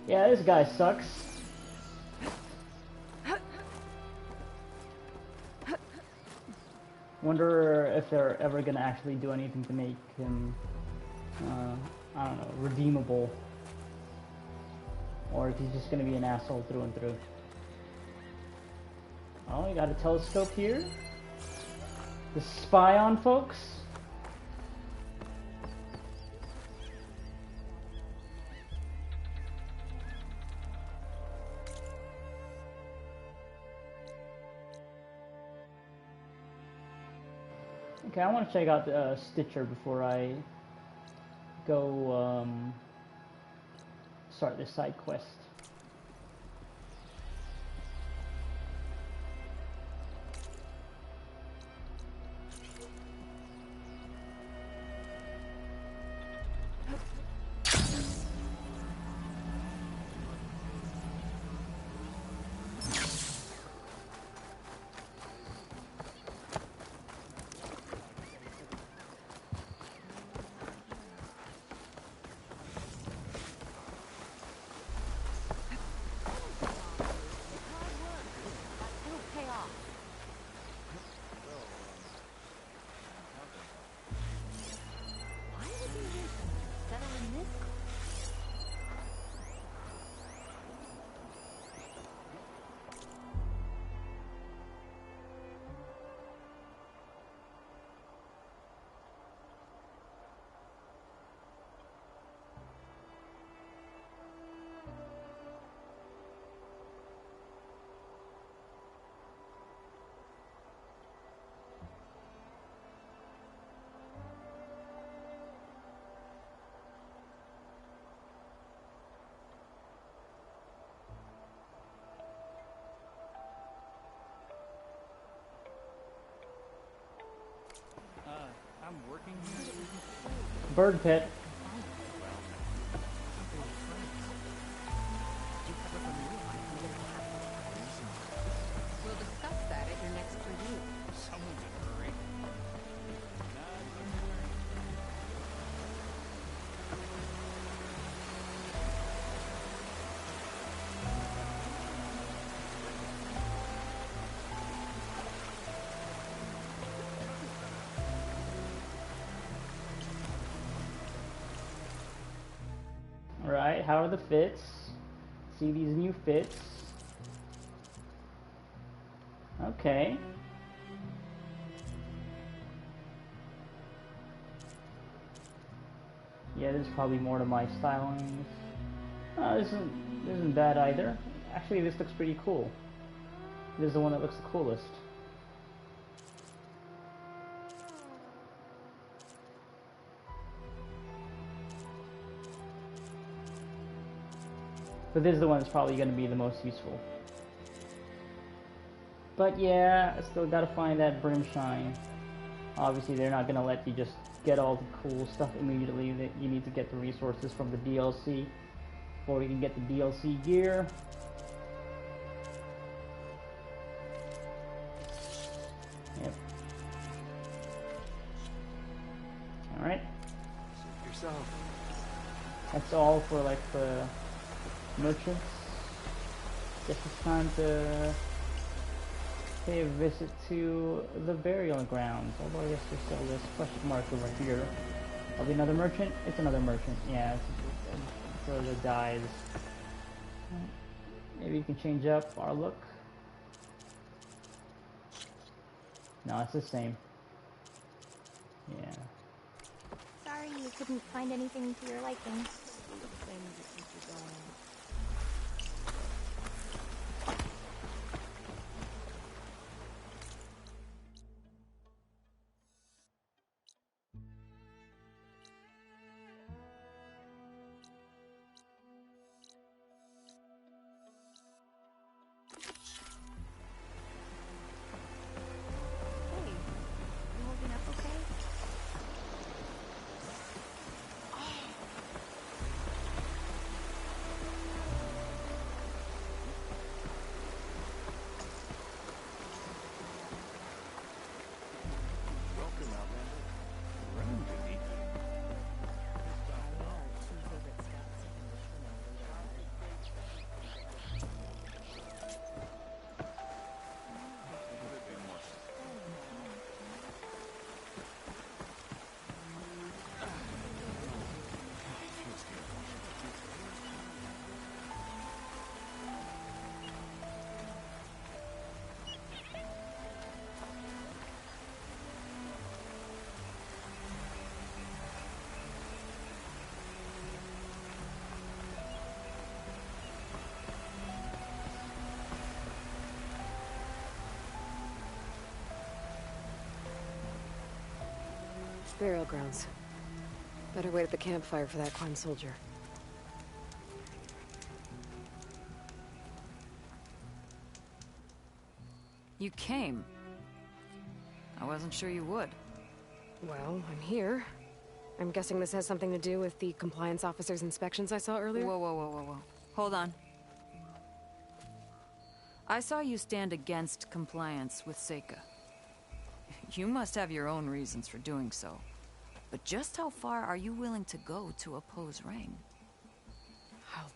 Speaker 1: Yeah, this guy sucks. Wonder if they're ever gonna actually do anything to make him, I don't know, redeemable. Or if he's just gonna be an asshole through and through. Oh, you got a telescope here? To spy on folks? Okay, I want to check out Stitcher before I go start this side quest.
Speaker 12: I'm working here.
Speaker 1: Bird pit.
Speaker 13: We'll discuss that at your next review.
Speaker 12: Someone's in a hurry.
Speaker 1: Alright, how are the fits? See these new fits. Okay. Yeah, this is probably more to my stylings. This isn't bad either. Actually, this looks pretty cool. This is the one that looks the coolest. But this is the one that's probably going to be the most useful. But yeah, I still gotta find that brim shine. Obviously, they're not gonna let you just get all the cool stuff immediately. That you need to get the resources from the DLC before you can get the DLC gear. Yep. All right.
Speaker 12: So you're
Speaker 10: yourself.
Speaker 1: That's all for like the merchants. Guess it's time to pay a visit to the burial grounds. Although I guess there's still this question mark over here. Are we another merchant? It's another merchant. Yeah, it's for the dyes. Maybe we can change up our look. No, it's the same. Yeah.
Speaker 14: Sorry you couldn't find anything to your liking.
Speaker 3: Burial grounds. Better wait at the campfire for that Quen soldier.
Speaker 11: You came. I wasn't sure you would.
Speaker 3: Well, I'm here. I'm guessing this has something to do with the compliance officer's inspections I saw earlier?
Speaker 11: Whoa, whoa, whoa, whoa, whoa. Hold on. I saw you stand against compliance with Seika. You must have your own reasons for doing so. But just how far are you willing to go to oppose Rang?
Speaker 3: I'll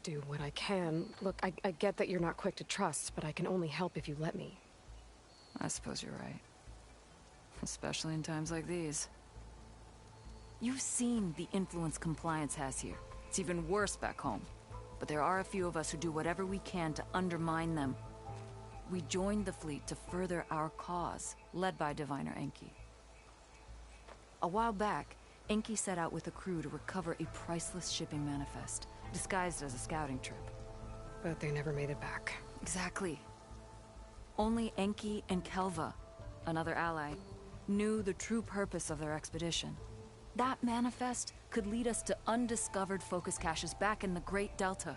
Speaker 3: do what I can. Look, I get that you're not quick to trust, but I can only help if you let me.
Speaker 11: I suppose you're right. Especially in times like these. You've seen the influence compliance has here. It's even worse back home. But there are a few of us who do whatever we can to undermine them. We joined the fleet to further our cause, led by Diviner Enki. A while back, Enki set out with a crew to recover a priceless shipping manifest, disguised as a scouting trip.
Speaker 3: But they never made it back.
Speaker 11: Exactly. Only Enki and Kelva, another ally, knew the true purpose of their expedition. That manifest could lead us to undiscovered focus caches back in the Great Delta.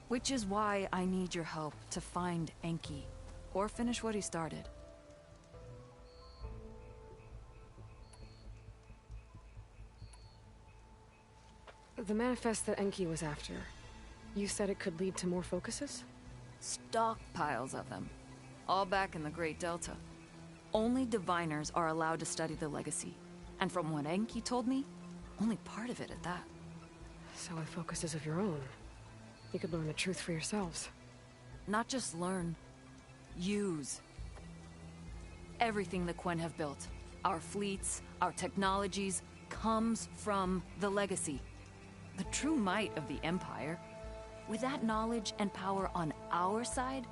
Speaker 11: Which is why I need your help to find Enki, or finish what he started.
Speaker 3: The manifest that Enki was after, you said it could lead to more focuses?
Speaker 11: Stockpiles of them. All back in the Great Delta. Only diviners are allowed to study the legacy. And from what Enki told me, only part of it at that.
Speaker 3: So with focuses of your own, you could learn the truth for yourselves.
Speaker 11: Not just learn. Use. Everything the Quen have built, our fleets, our technologies, comes from the legacy. The true might of the Empire. With that knowledge and power on our side,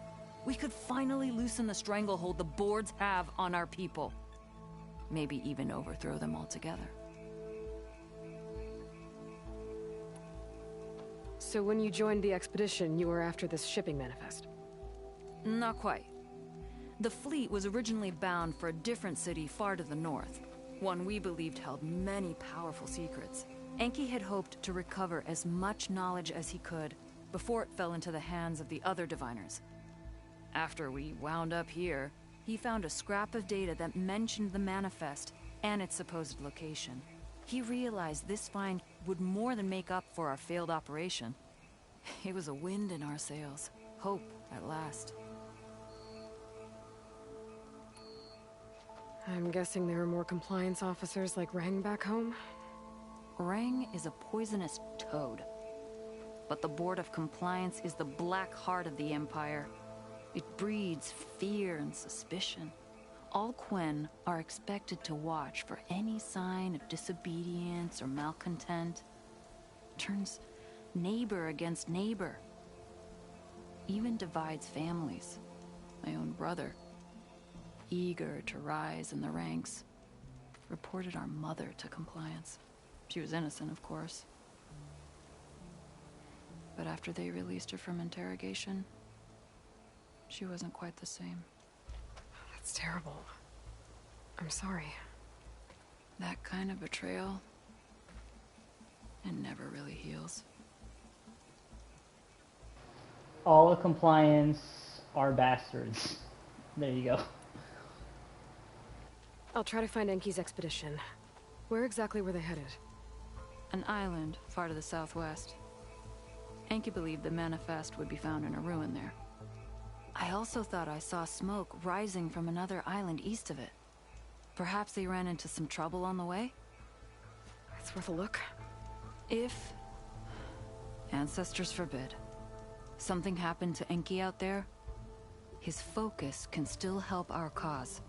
Speaker 11: we could finally loosen the stranglehold the boards have on our people. Maybe even overthrow them altogether.
Speaker 3: So when you joined the expedition, you were after this shipping manifest?
Speaker 11: Not quite. The fleet was originally bound for a different city far to the north. One we believed held many powerful secrets. Enki had hoped to recover as much knowledge as he could before it fell into the hands of the other diviners. After we wound up here, he found a scrap of data that mentioned the manifest and its supposed location. He realized this find would more than make up for our failed operation. It was a wind in our sails. Hope, at last.
Speaker 3: I'm guessing there are more compliance officers like Rang back home?
Speaker 11: Rang is a poisonous toad. But the Board of Compliance is the black heart of the Empire. It breeds fear and suspicion. All Quen are expected to watch for any sign of disobedience or malcontent. Turns neighbor against neighbor. Even divides families. My own brother, eager to rise in the ranks, reported our mother to Compliance. She was innocent, of course. But after they released her from interrogation, she wasn't quite the same.
Speaker 3: That's terrible. I'm sorry.
Speaker 11: That kind of betrayal, it never really heals.
Speaker 1: All the Compliance are bastards. There you go.
Speaker 3: I'll try to find Enki's expedition. Where exactly were they headed?
Speaker 11: An island far to the southwest. Enki believed the manifest would be found in a ruin there. I also thought I saw smoke rising from another island east of it. Perhaps they ran into some trouble on the way?
Speaker 3: It's worth a look.
Speaker 11: If... ancestors forbid. Something happened to Enki out there, his focus can still help our cause.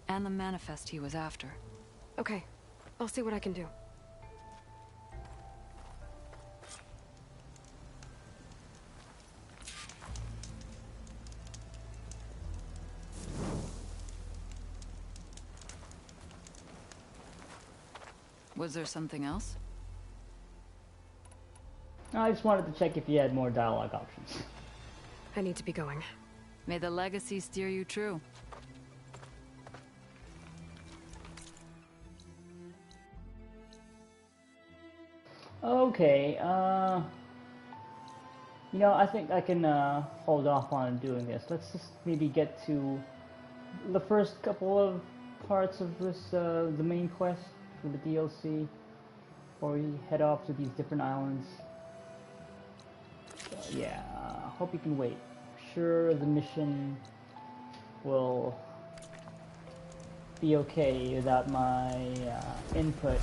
Speaker 11: And the manifest he was after.
Speaker 3: Okay. I'll see what I can do.
Speaker 11: Was there something else?
Speaker 1: I just wanted to check if you had more dialogue options.
Speaker 3: I need to be going.
Speaker 11: May the legacy steer you true.
Speaker 1: Okay, you know, I think I can hold off on doing this. Let's just maybe get to the first couple of parts of this, the main quest for the DLC, before we head off to these different islands. So, yeah, hope you can wait. I'm sure the mission will be okay without my input.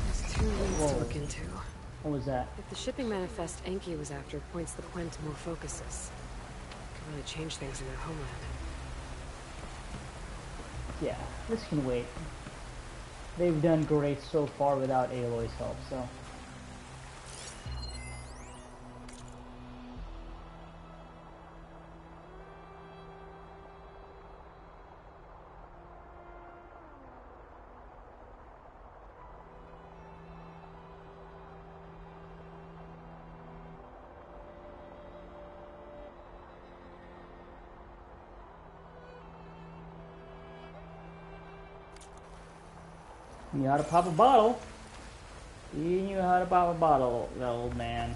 Speaker 3: There's two things to look into.
Speaker 1: What was that?
Speaker 3: If the shipping manifest Enki was after points the Quen to more focuses, it could really change things in their homeland.
Speaker 1: Yeah, this can wait. They've done great so far without Aloy's help, so... You know how to pop a bottle. You knew how to pop a bottle, the old man.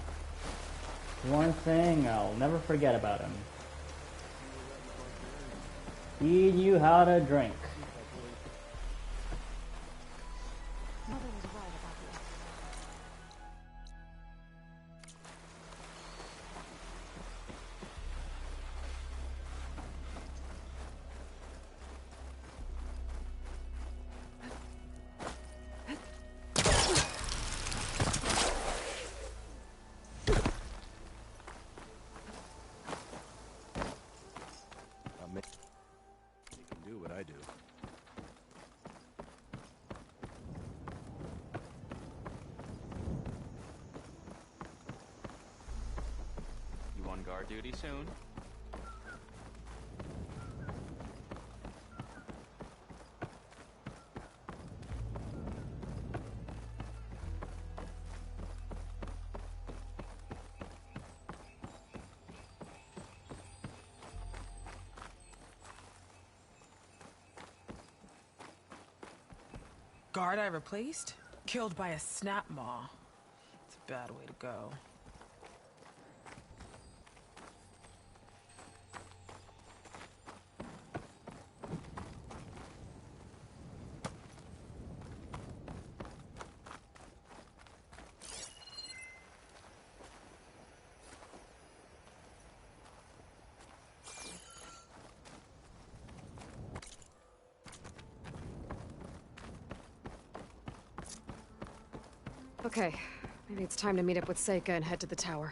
Speaker 1: One thing I'll never forget about him. He knew how to drink.
Speaker 10: You can do what I do.
Speaker 12: You on guard duty soon?
Speaker 15: Guard I replaced? Killed by a snap maw. It's a bad way to go.
Speaker 3: Okay, maybe it's time to meet up with Seika and head to the tower.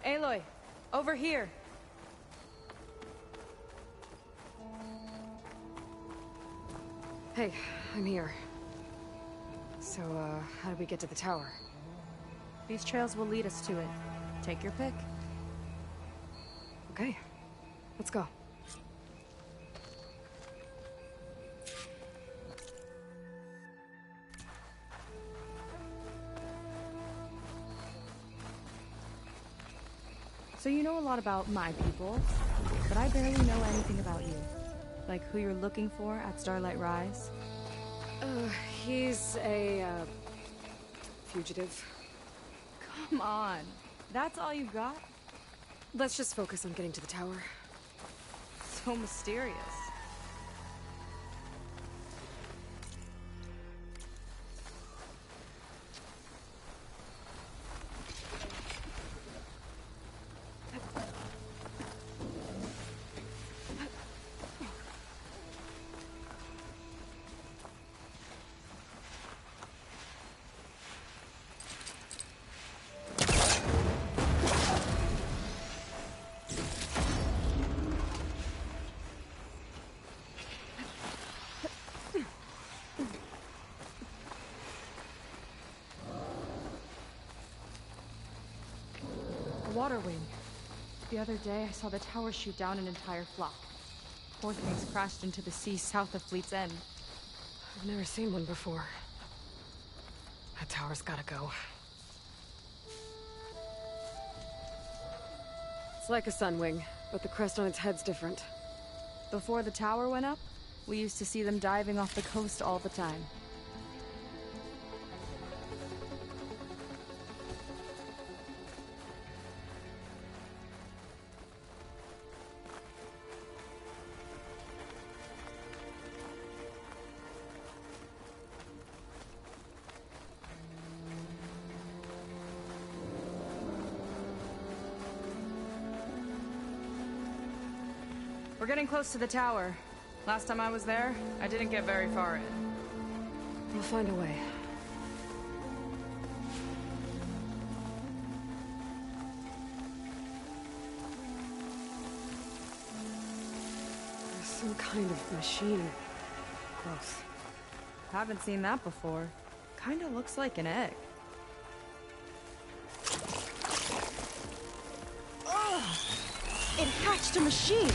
Speaker 5: Aloy, over here.
Speaker 3: Hey, I'm here. So, how do we get to the tower?
Speaker 5: These trails will lead us to it. Take your pick.
Speaker 3: Okay, let's go.
Speaker 5: So you know a lot about my people, but I barely know anything about you. Like who you're looking for at Starlight Rise?
Speaker 3: He's a, fugitive.
Speaker 5: Come on. That's all you got?
Speaker 3: Let's just focus on getting to the tower.
Speaker 5: So mysterious. Water wing. The other day, I saw the tower shoot down an entire flock. Four things crashed into the sea south of Fleet's End.
Speaker 3: I've never seen one before. That tower's gotta go. It's like a sunwing, but the crest on its head's different.
Speaker 5: Before the tower went up, we used to see them diving off the coast all the time. We're getting close to the tower. Last time I was there, I didn't get very far in.
Speaker 3: We'll find a way. There's some kind of machine. Close.
Speaker 5: Haven't seen that before. Kinda looks like an egg.
Speaker 3: Ugh! It hatched a machine!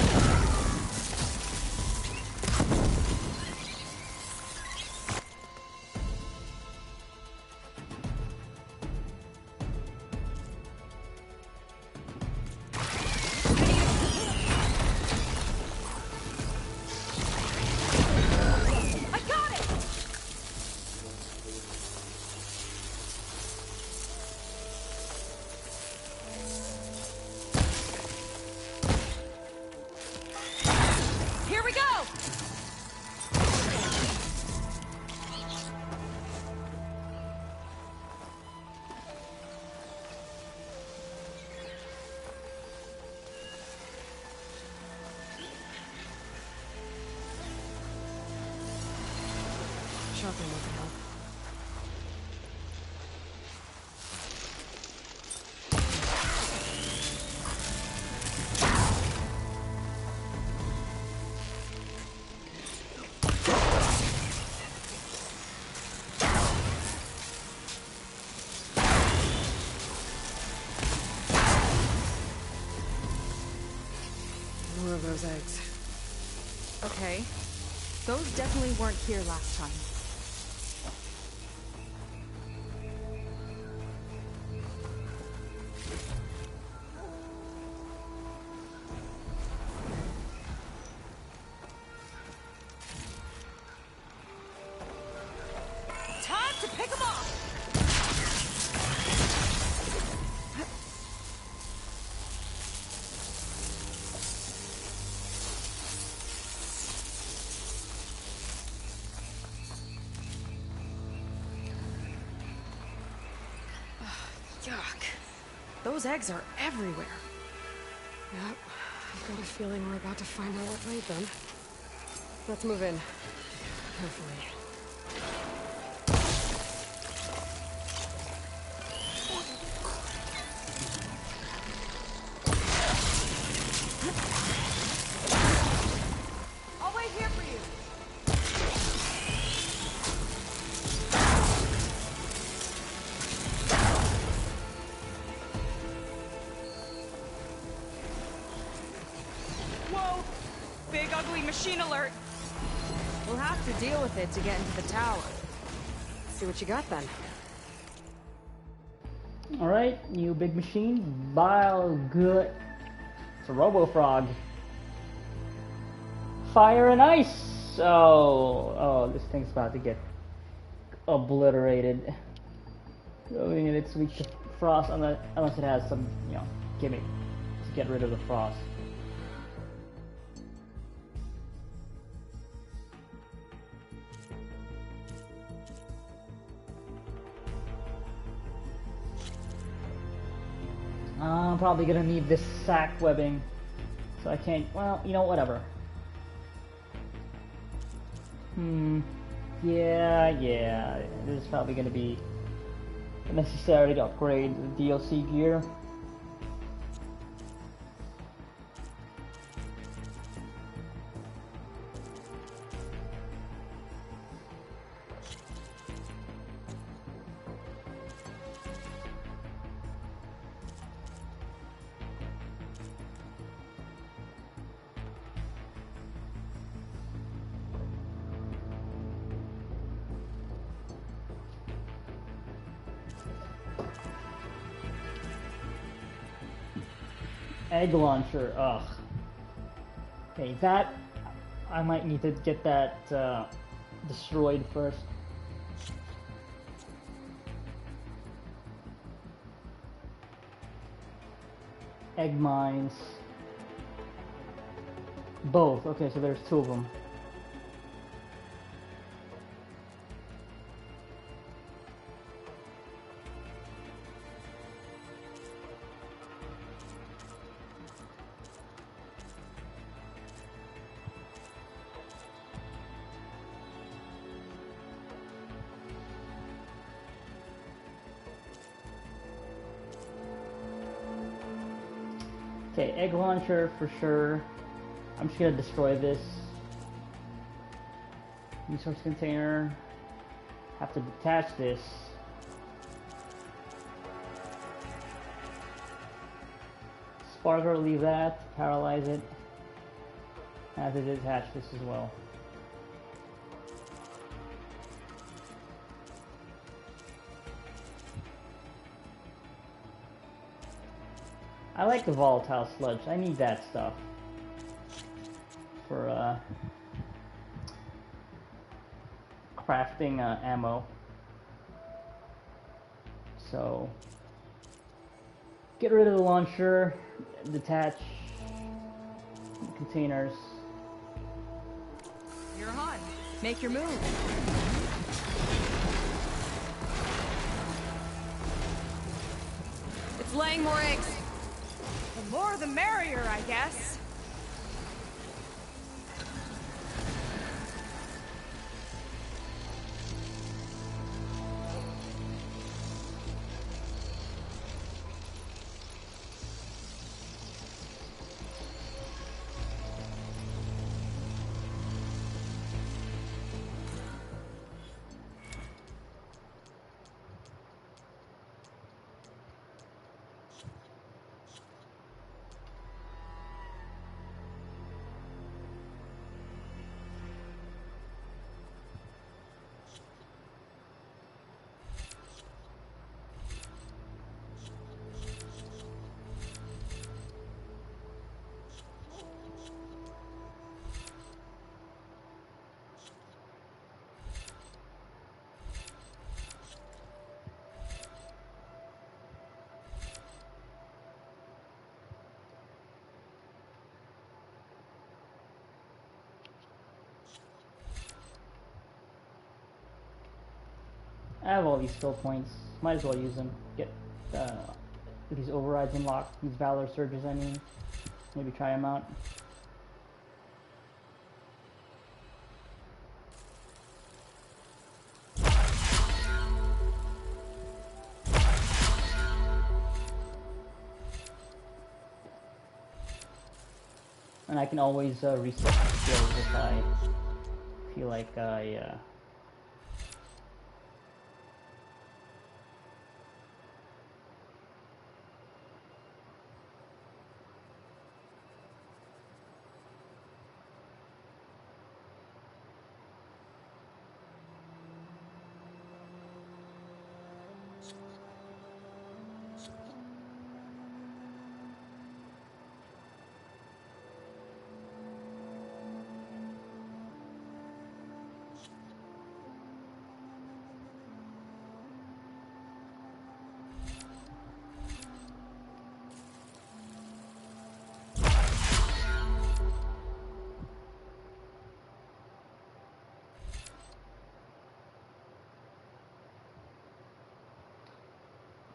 Speaker 3: Shopping with help. More of those eggs.
Speaker 5: Okay. Those definitely weren't here last time.
Speaker 15: Time to pick them off!
Speaker 3: Yuck.
Speaker 5: Those eggs are everywhere.
Speaker 3: Yep. I've got a feeling we're about to find out what laid them. Let's move in. Carefully.
Speaker 5: I'll wait here for you. Whoa! Big ugly machine alert!
Speaker 3: We'll have to deal with it to get into the tower. See what you got then.
Speaker 1: Alright, new big machine. Bile good. It's a Robo-Frog. Fire and ice! Oh, this thing's about to get obliterated. Going in its weak to frost unless it has some, gimmick to get rid of the frost. I'm probably gonna need this sack webbing, so I can't, well, whatever. Yeah, this is probably gonna be necessary to upgrade the DLC gear. Egg launcher, ugh. Okay, that, I might need to get that destroyed first. Egg mines. Both, okay, so there's two of them. Okay, egg launcher for sure. I'm just gonna destroy this. Resource container. Have to detach this. Sparker, leave that. Paralyze it. I have to detach this as well. I like the volatile sludge. I need that stuff for crafting ammo. So get rid of the launcher, detach the containers.
Speaker 5: You're on. Make your move. It's laying more eggs. The more the merrier, I guess.
Speaker 1: I have all these skill points. Might as well use them. Get these overrides unlocked. These Valor Surges, I mean. Maybe try them out. And I can always reset the skills if I feel like I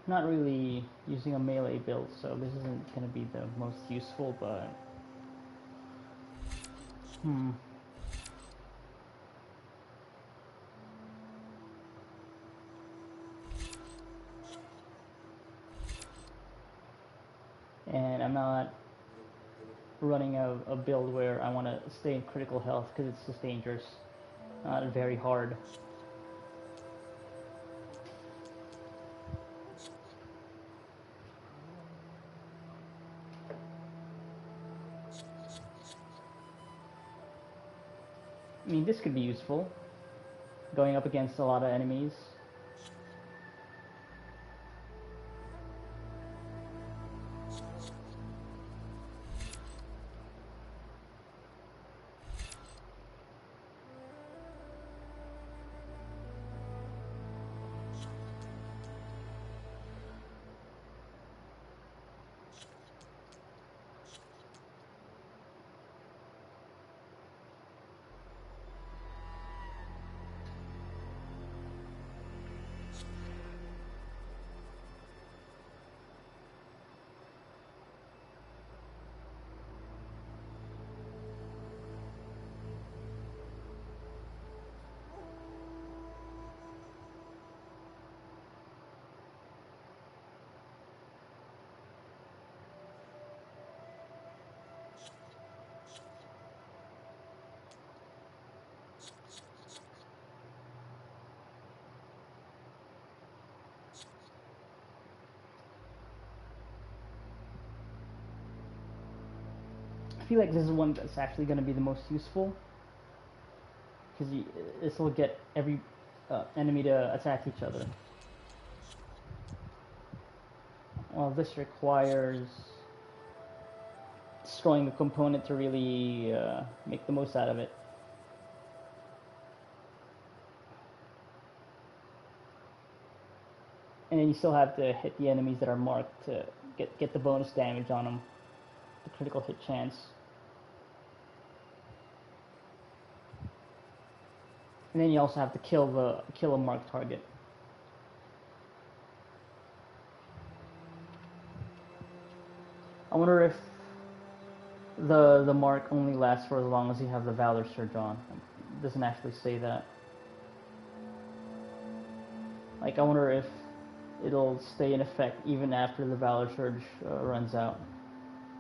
Speaker 1: not really using a melee build, so this isn't going to be the most useful, but and I'm not running a build where I want to stay in critical health because it's just dangerous, not very hard. I mean, this could be useful, going up against a lot of enemies. I feel like this is one that's actually going to be the most useful, because this will get every enemy to attack each other. Well, this requires destroying the component to really make the most out of it. And then you still have to hit the enemies that are marked to get the bonus damage on them, the critical hit chance. And then you also have to kill a marked target. I wonder if the mark only lasts for as long as you have the Valor Surge on. It doesn't actually say that. Like, I wonder if it'll stay in effect even after the Valor Surge runs out.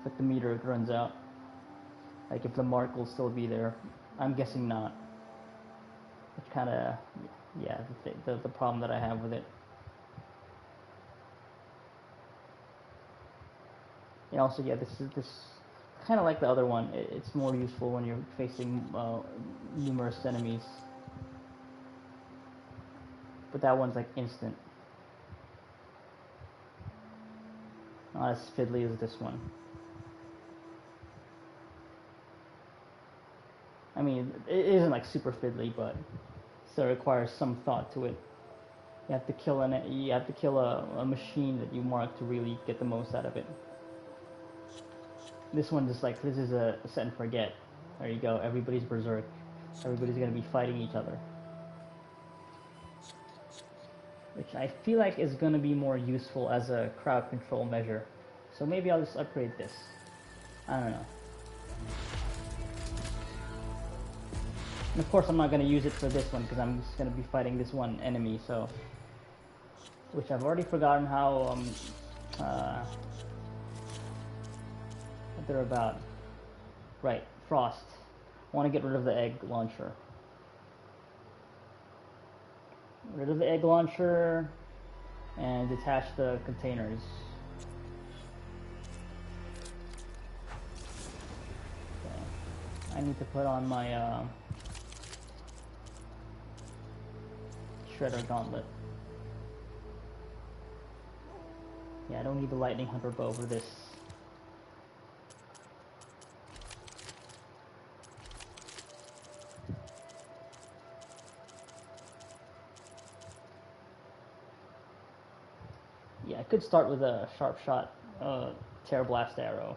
Speaker 1: Like the meter runs out. Like if the mark will still be there. I'm guessing not. Which kind of, yeah, the problem that I have with it. And also, yeah, this kind of like the other one. It's more useful when you're facing numerous enemies. But that one's like instant. Not as fiddly as this one. I mean, it isn't like super fiddly, but still requires some thought to it. You have to kill a machine that you mark to really get the most out of it. This one just like, this is a set and forget. There you go, everybody's berserk. Everybody's gonna be fighting each other. Which I feel like is gonna be more useful as a crowd control measure. So maybe I'll just upgrade this. I don't know. And of course I'm not gonna use it for this one because I'm just gonna be fighting this one enemy, so. Which I've already forgotten how, what they're about. Right, Frost. I want to get rid of the egg launcher. Rid of the egg launcher and detach the containers. Okay. I need to put on my Shredder Gauntlet. Yeah, I don't need the Lightning Hunter bow for this. Yeah, I could start with a Sharp Shot Terror Blast arrow.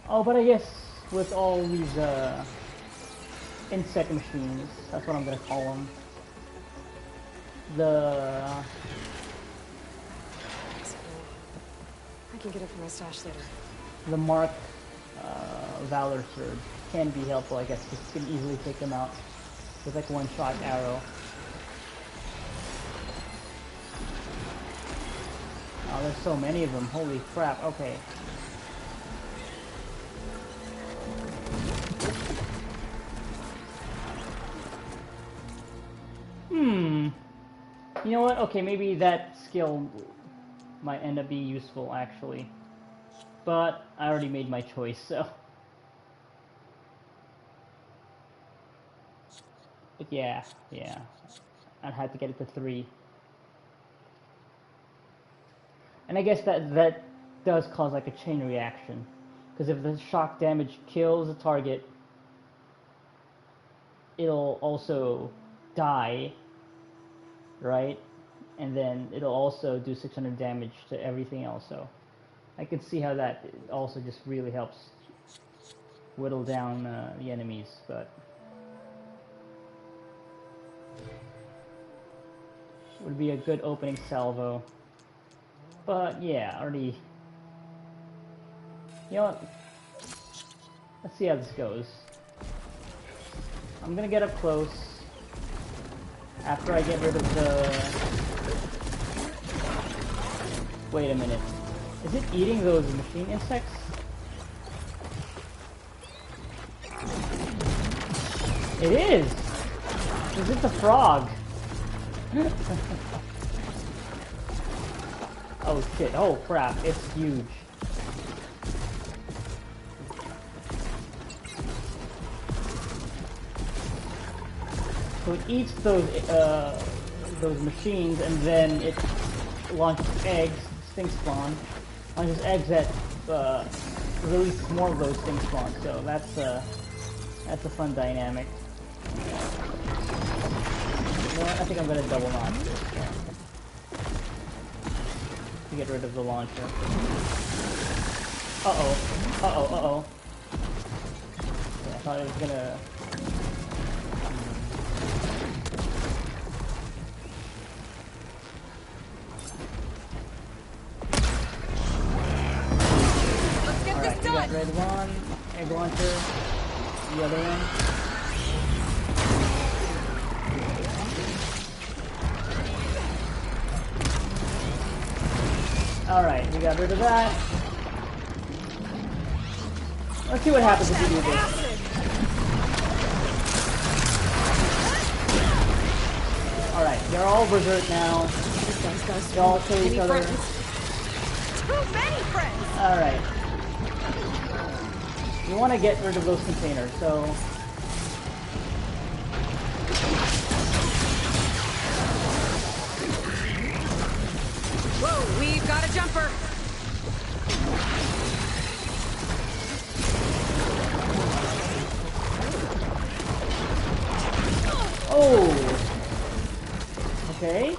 Speaker 1: Oh, but I guess with all these insect machines, that's what I'm gonna call them.
Speaker 3: I can get it from my stash later.
Speaker 1: The Mark Valor Surge can be helpful, I guess, because you can easily take them out with like one shot arrow. Oh, there's so many of them. Holy crap. Okay. You know what? Okay, maybe that skill might end up being useful, actually. But I already made my choice, so... But yeah. I'd have to get it to 3. And I guess that does cause like a chain reaction. Because if the shock damage kills a target, it'll also die, right? And then it'll also do 600 damage to everything else, so I can see how that also just really helps whittle down the enemies, but would be a good opening salvo. But yeah, already, you know what, let's see how this goes. I'm gonna get up close after I get rid of the... Wait a minute. Is it eating those machine insects? It is! Is it the frog? Oh shit, oh crap, it's huge. So it eats those machines, and then it launches eggs, sting spawn, launches eggs that release more of those sting spawns. So that's a fun dynamic. You know what? I think I'm gonna double launch this to get rid of the launcher. Uh-oh. Yeah, I thought it was gonna... Red one, egg launcher, the other one. Alright, we got rid of that. Let's see what happens if we do this. Alright, they're all berserk now. They all kill each other.
Speaker 5: Too many friends!
Speaker 1: Alright. You want to get rid of those containers, so...
Speaker 5: Whoa, we've got a jumper!
Speaker 1: Oh! Okay.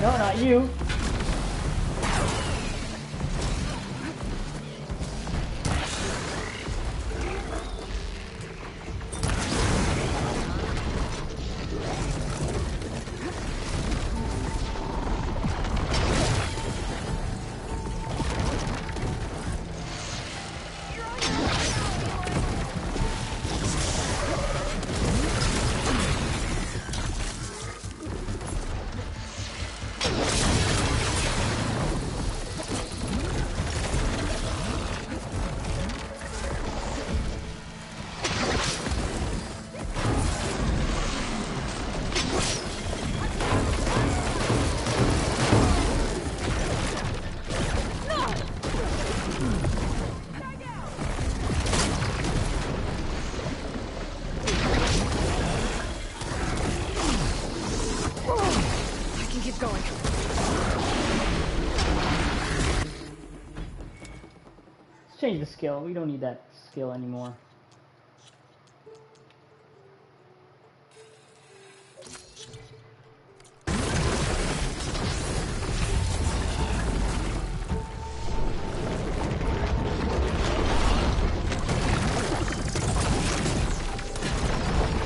Speaker 1: No, not you. Change the skill. We don't need that skill anymore.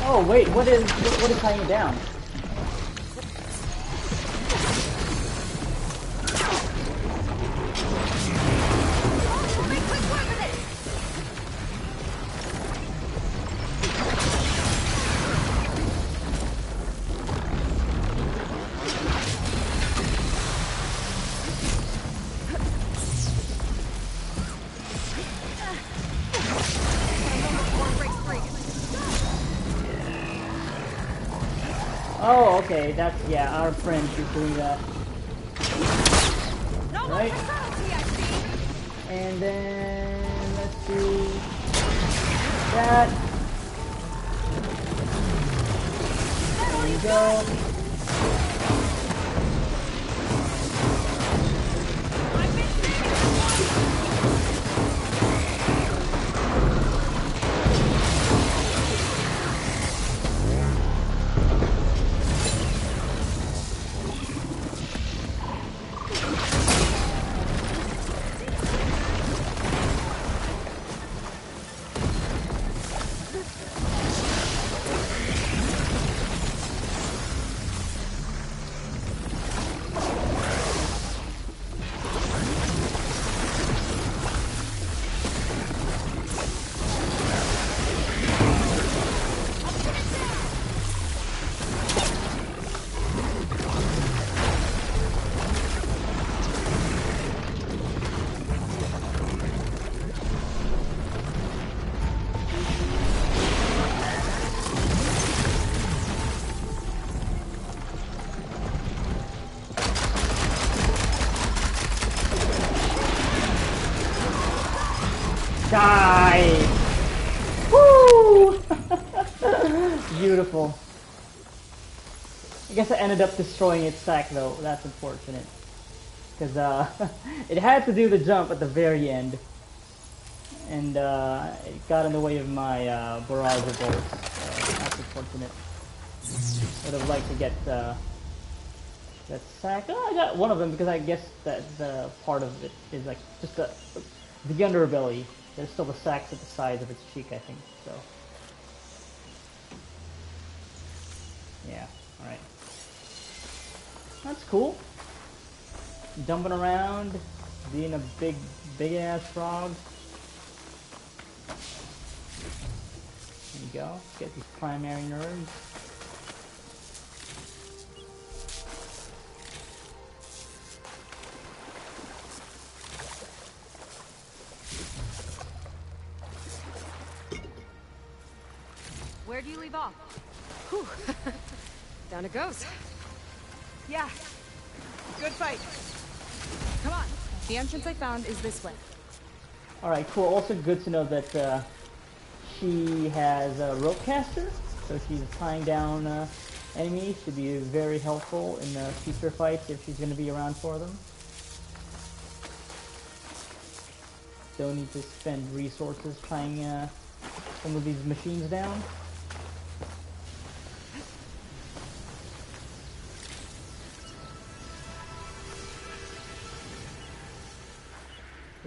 Speaker 1: Oh wait, what is tying it down? Oh, okay, that's, yeah, our friend is doing that. Right? And then, let's do that. There you go. Die! Woo! Beautiful. I guess I ended up destroying its sack though. That's unfortunate. Because it had to do the jump at the very end. And it got in the way of my barrage of bolts. That's unfortunate. Would have liked to get that sack. Oh, I got one of them because I guess that the part of it is like just the underbelly. There's still the sacks at the sides of its cheek, I think, so. Yeah, alright. That's cool. Jumping around, being a big-ass frog. There you go. Get these primary nerves.
Speaker 3: Where do you leave off? Whew. Down it goes.
Speaker 5: Yeah. Good fight. Come on. The entrance I found is this way.
Speaker 1: Alright, cool. Also good to know that she has a rope caster, so she's tying down enemies. Should be very helpful in future fights if she's going to be around for them. Don't need to spend resources tying some of these machines down.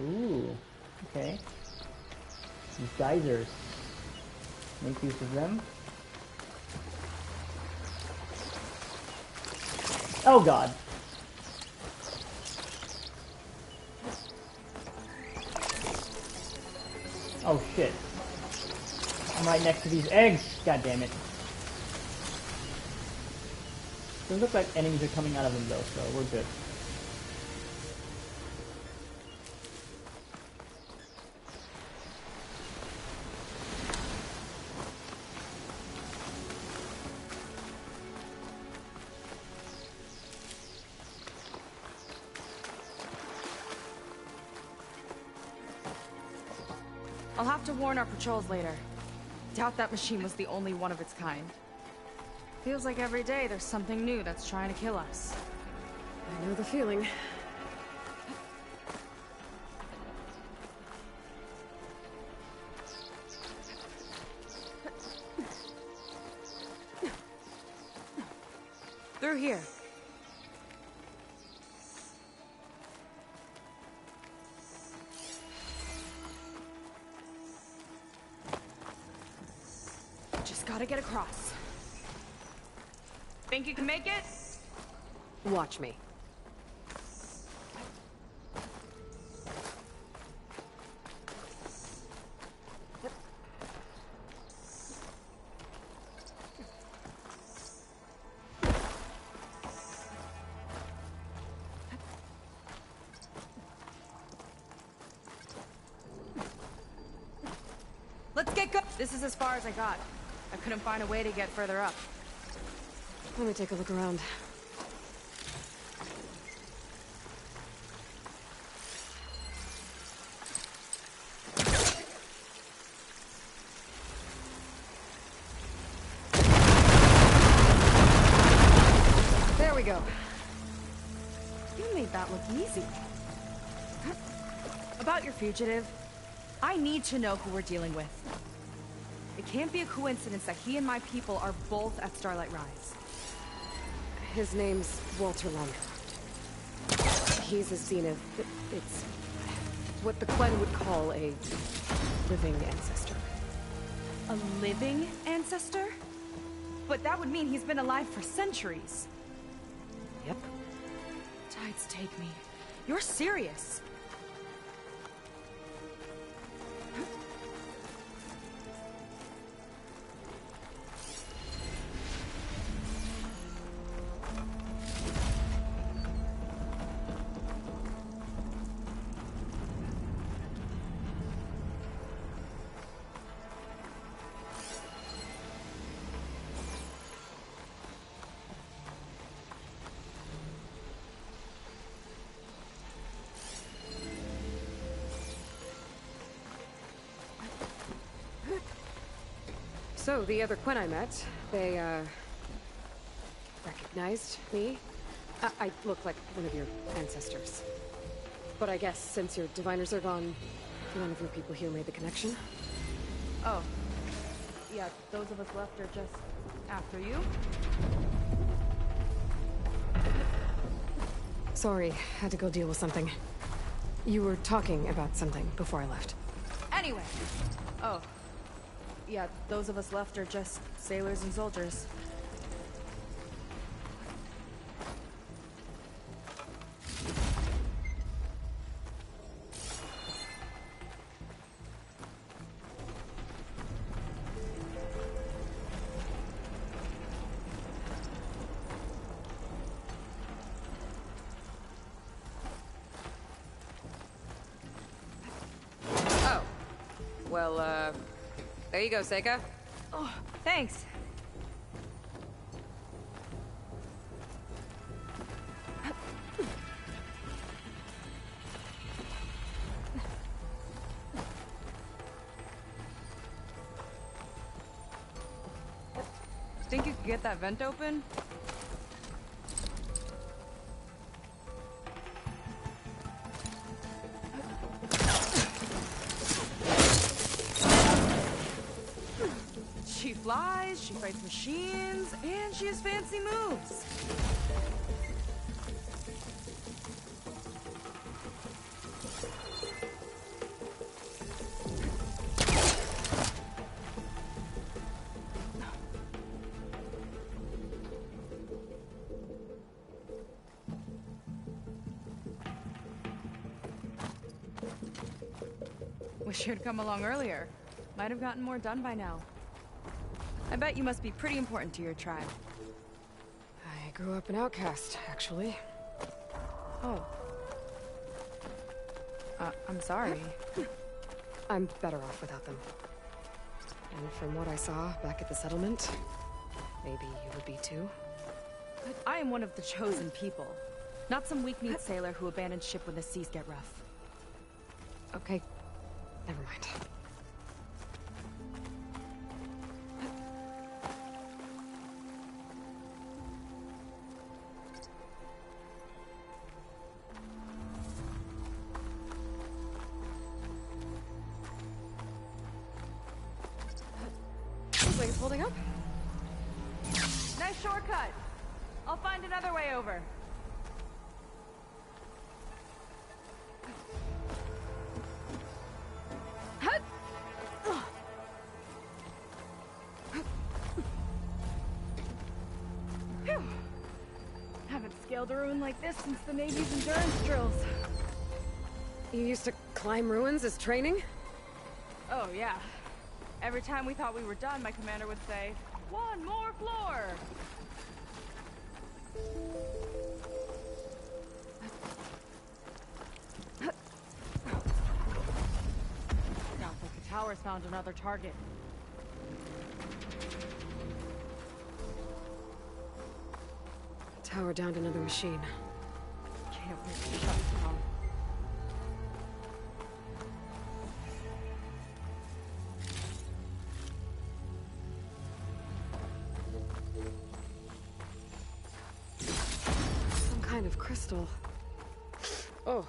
Speaker 1: Ooh, okay. These geysers. Make use of them. Oh god. Oh shit. I'm right next to these eggs. God damn it. Doesn't look like enemies are coming out of them though, so we're good.
Speaker 5: I'll have to warn our patrols later. Doubt that machine was the only one of its kind. Feels like every day there's something new that's trying to kill us.
Speaker 3: I know the feeling.
Speaker 5: Through here. Just gotta get across. Think you can make it?
Speaker 3: Watch me.
Speaker 5: Let's get go. This is as far as I got. I couldn't find a way to get further up.
Speaker 3: Let me take a look around. There we go.
Speaker 5: You made that look easy. About your fugitive, I need to know who we're dealing with. It can't be a coincidence that he and my people are both at Starlight Rise.
Speaker 3: His name's Walter Longcroft. He's a Zenith. It's what the Quen would call a living ancestor.
Speaker 5: A living ancestor? But that would mean he's been alive for centuries.
Speaker 3: Yep.
Speaker 5: Tides take me. You're serious.
Speaker 3: So, the other Quen I met, they, recognized me. I look like one of your ancestors. But I guess since your diviners are gone, one of your people here made the connection?
Speaker 5: Oh. Yeah, those of us left are just after you.
Speaker 3: Sorry, had to go deal with something. You were talking about something before I left.
Speaker 5: Anyway. Oh. Yeah, those of us left are just sailors and soldiers.
Speaker 3: Oh. Well, there you go, Seika.
Speaker 5: Oh, thanks. Think you could get that vent open? She flies, she fights machines, and she has fancy moves. Wish you'd come along earlier. Might have gotten more done by now. I bet you must be pretty important to your tribe.
Speaker 3: I grew up an outcast, actually.
Speaker 5: Oh. I'm sorry.
Speaker 3: I'm better off without them. And from what I saw back at the settlement, maybe you would be too.
Speaker 5: But I am one of the chosen people. Not some weak-kneed sailor who abandons ship when the seas get rough.
Speaker 3: Okay, never mind. Looks like it's holding up.
Speaker 5: Nice shortcut. I'll find another way over. Phew. Haven't scaled a ruin like this since the Navy's endurance drills.
Speaker 3: You used to climb ruins as training?
Speaker 5: Oh, yeah. Every time we thought we were done, my commander would say, "One more floor!" Sounds like the tower's found another target.
Speaker 3: The tower downed another machine.
Speaker 5: Can't wait to shut it down.
Speaker 3: Some kind of crystal. Oh,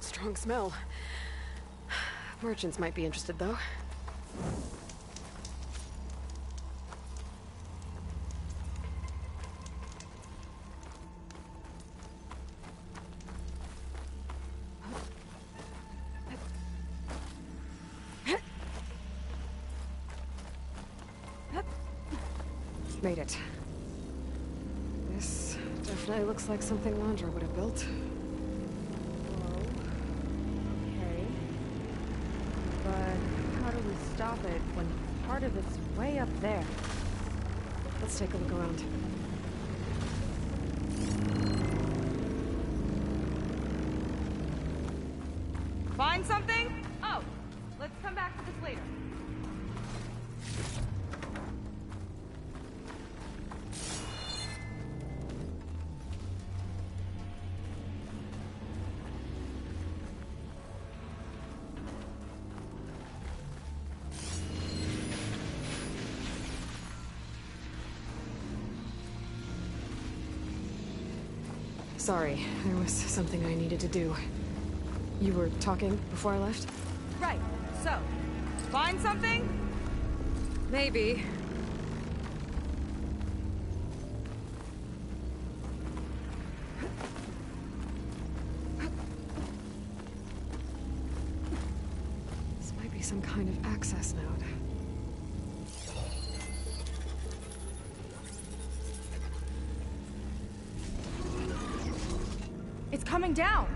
Speaker 3: strong smell. Merchants might be interested, though. Made it. This definitely looks like something Landra would have built.
Speaker 5: Okay. But how do we stop it when part of it's way up there?
Speaker 3: Let's take a look around.
Speaker 5: Find something? Oh, let's come back to this later.
Speaker 3: Sorry, there was something I needed to do. You were talking before I left?
Speaker 5: Right. So, find something?
Speaker 3: Maybe. This might be some kind of access node.
Speaker 5: It's coming down.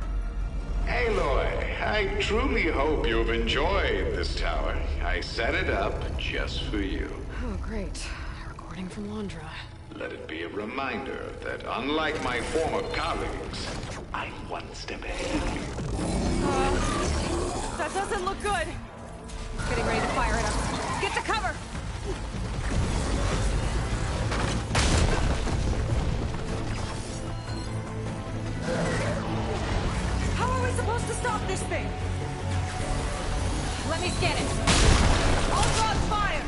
Speaker 16: Aloy, I truly hope you've enjoyed this tower. I set it up just for you.
Speaker 3: Oh, great. Recording from Landra.
Speaker 16: Let it be a reminder that unlike my former colleagues, I'm one step ahead of you.
Speaker 5: That doesn't look good. Getting ready to fire at us. Get to cover! How are we supposed to stop this thing? Let me scan it. I'll draw fire!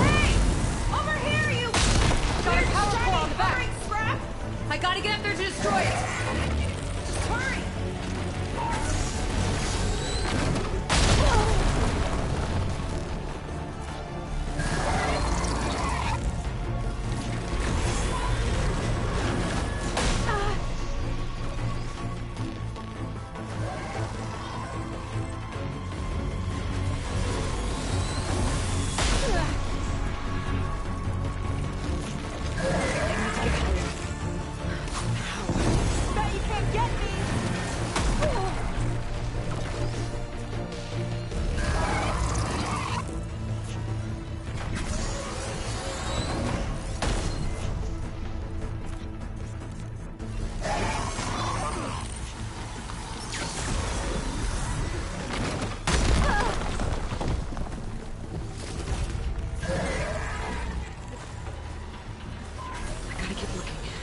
Speaker 5: Hey! Over here, you! Got a power core on the back. Scrap! I gotta get up there to destroy it. Just hurry!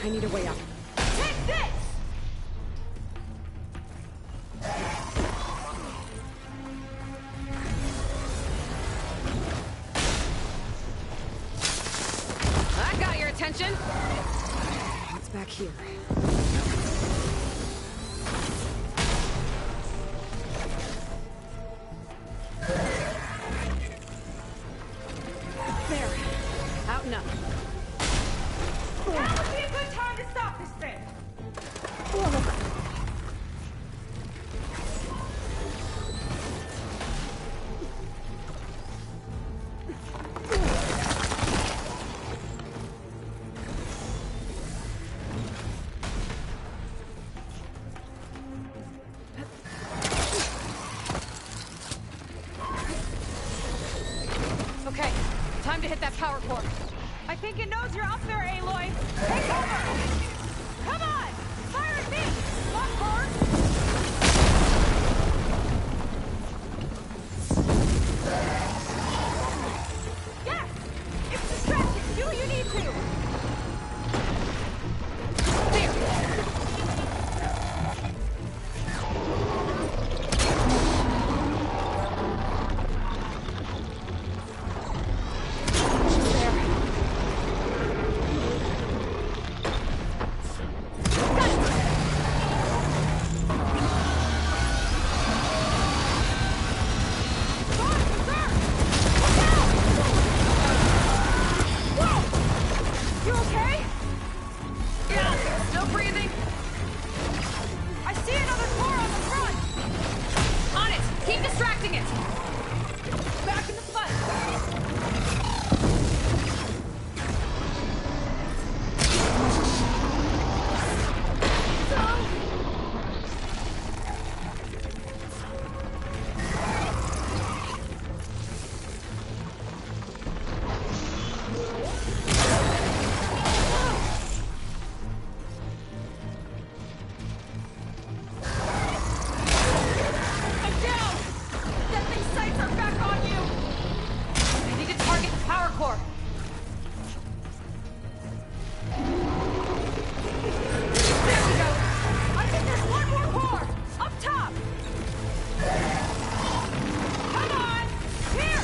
Speaker 3: I need a way out.
Speaker 6: Take this!
Speaker 3: I got your attention! What's back here? There. Out and up.
Speaker 6: Now would be a good time to stop this thing!
Speaker 3: Okay, time to hit that power core.
Speaker 6: I think it knows you're up there, Aloy! Take over! Come on! Fire at me! Lock core! Yes! It's distracted! Do what you need to! You okay?
Speaker 3: Yeah, still breathing.
Speaker 6: I see another core on the front!
Speaker 3: On it! Keep distracting it!
Speaker 6: Back in the fight!
Speaker 3: I'm down! That thing's sights are back on you! I need to target the power core.
Speaker 6: There we go! I think there's one more core! Up top! Come on! Here!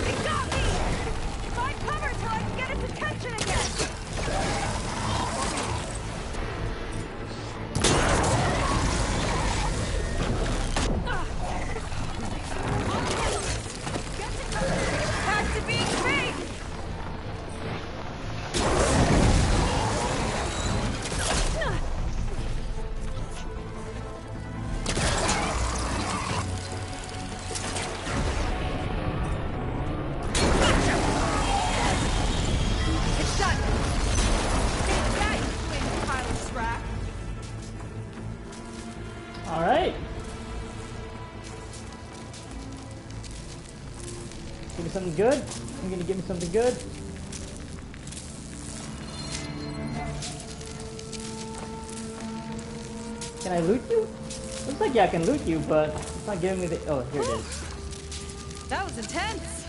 Speaker 6: It got me! Find cover till I can get its attention again! Back to being fake!
Speaker 3: It's done!
Speaker 6: Yeah, you twin pile of scrap.
Speaker 1: Alright. Give me something good? You're gonna give me something good? Can I loot you? Looks like yeah, I can loot you, but it's not giving me the... Oh, here it is.
Speaker 5: That was intense.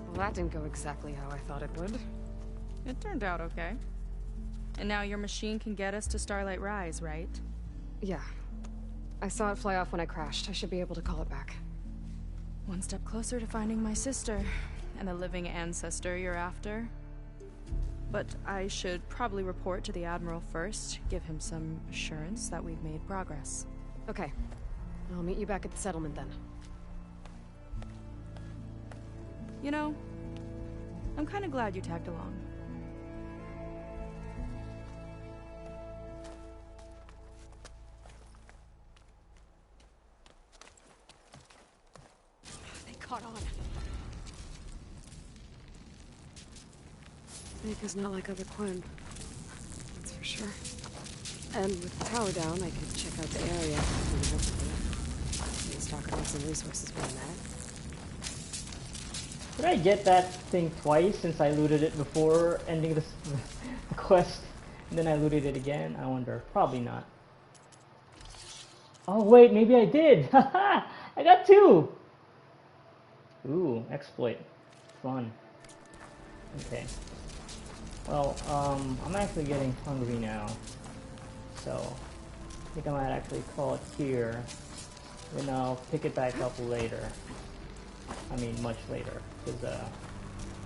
Speaker 3: Well, that didn't go exactly how I thought it would.
Speaker 5: It turned out okay. And now your machine can get us to Starlight Rise, right?
Speaker 3: Yeah. I saw it fly off when I crashed. I should be able to call it back.
Speaker 5: One step closer to finding my sister and the living ancestor you're after. But I should probably report to the Admiral first, give him some assurance that we've made progress.
Speaker 3: Okay. I'll meet you back at the settlement then.
Speaker 5: You know, I'm kind of glad you tagged along.
Speaker 3: They caught on. Seika's not like other Quen. That's for sure. And with the tower down, I could check out the area. And hopefully, maybe stock up on some resources beyond that.
Speaker 1: Did I get that thing twice since I looted it before ending the quest? And then I looted it again? I wonder. Probably not. Oh wait, maybe I did! Haha! I got 2! Ooh, exploit. Fun. Okay. Well, I'm actually getting hungry now. So, I think I might actually call it here. Then I'll pick it back up later. I mean, much later. Because,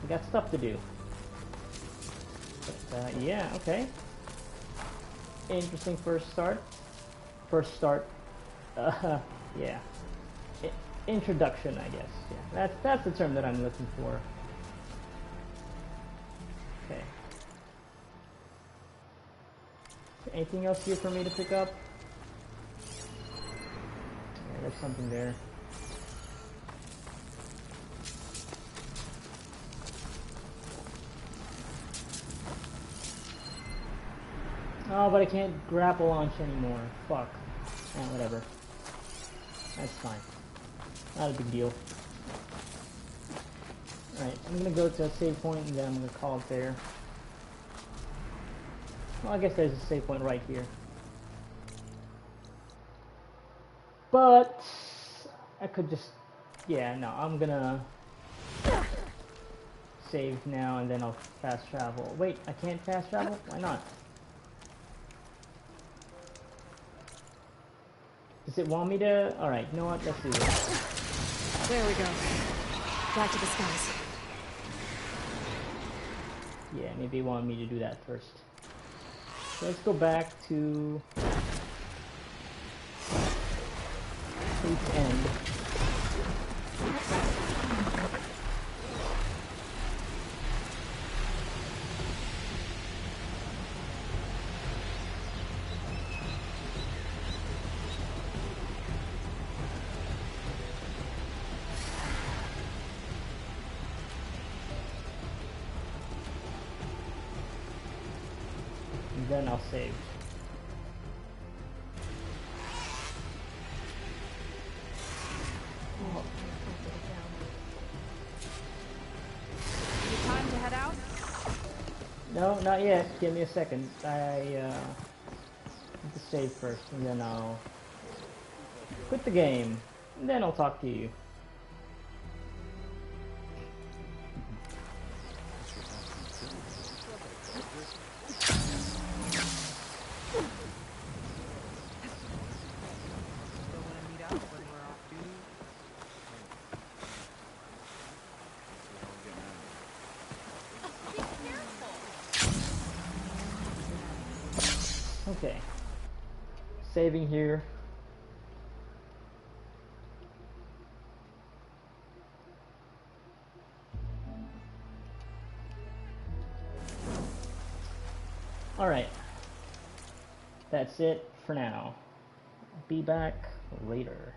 Speaker 1: we got stuff to do. But, yeah, okay. Interesting first start. Yeah. Introduction, I guess. Yeah, that's the term that I'm looking for. Okay. Anything else here for me to pick up? Yeah, there's something there. Oh, but I can't grapple launch anymore. Fuck. Eh, whatever. That's fine. Not a big deal. Alright, I'm gonna go to a save point and then I'm gonna call it there. Well, I guess there's a save point right here. But I could just... Yeah, no, I'm gonna save now and then I'll fast travel. Wait, I can't fast travel? Why not? Does it want me to? Alright, you know what? Let's do this.
Speaker 3: There we go. Back to the skies.
Speaker 1: Yeah, maybe it wanted me to do that first. So let's go back to end. Then I'll save.
Speaker 6: Is it time to head out?
Speaker 1: No, not yet. Give me a second. I need to save first, and then I'll quit the game, and then I'll talk to you. Okay. Saving here. Alright. That's it for now. Be back later.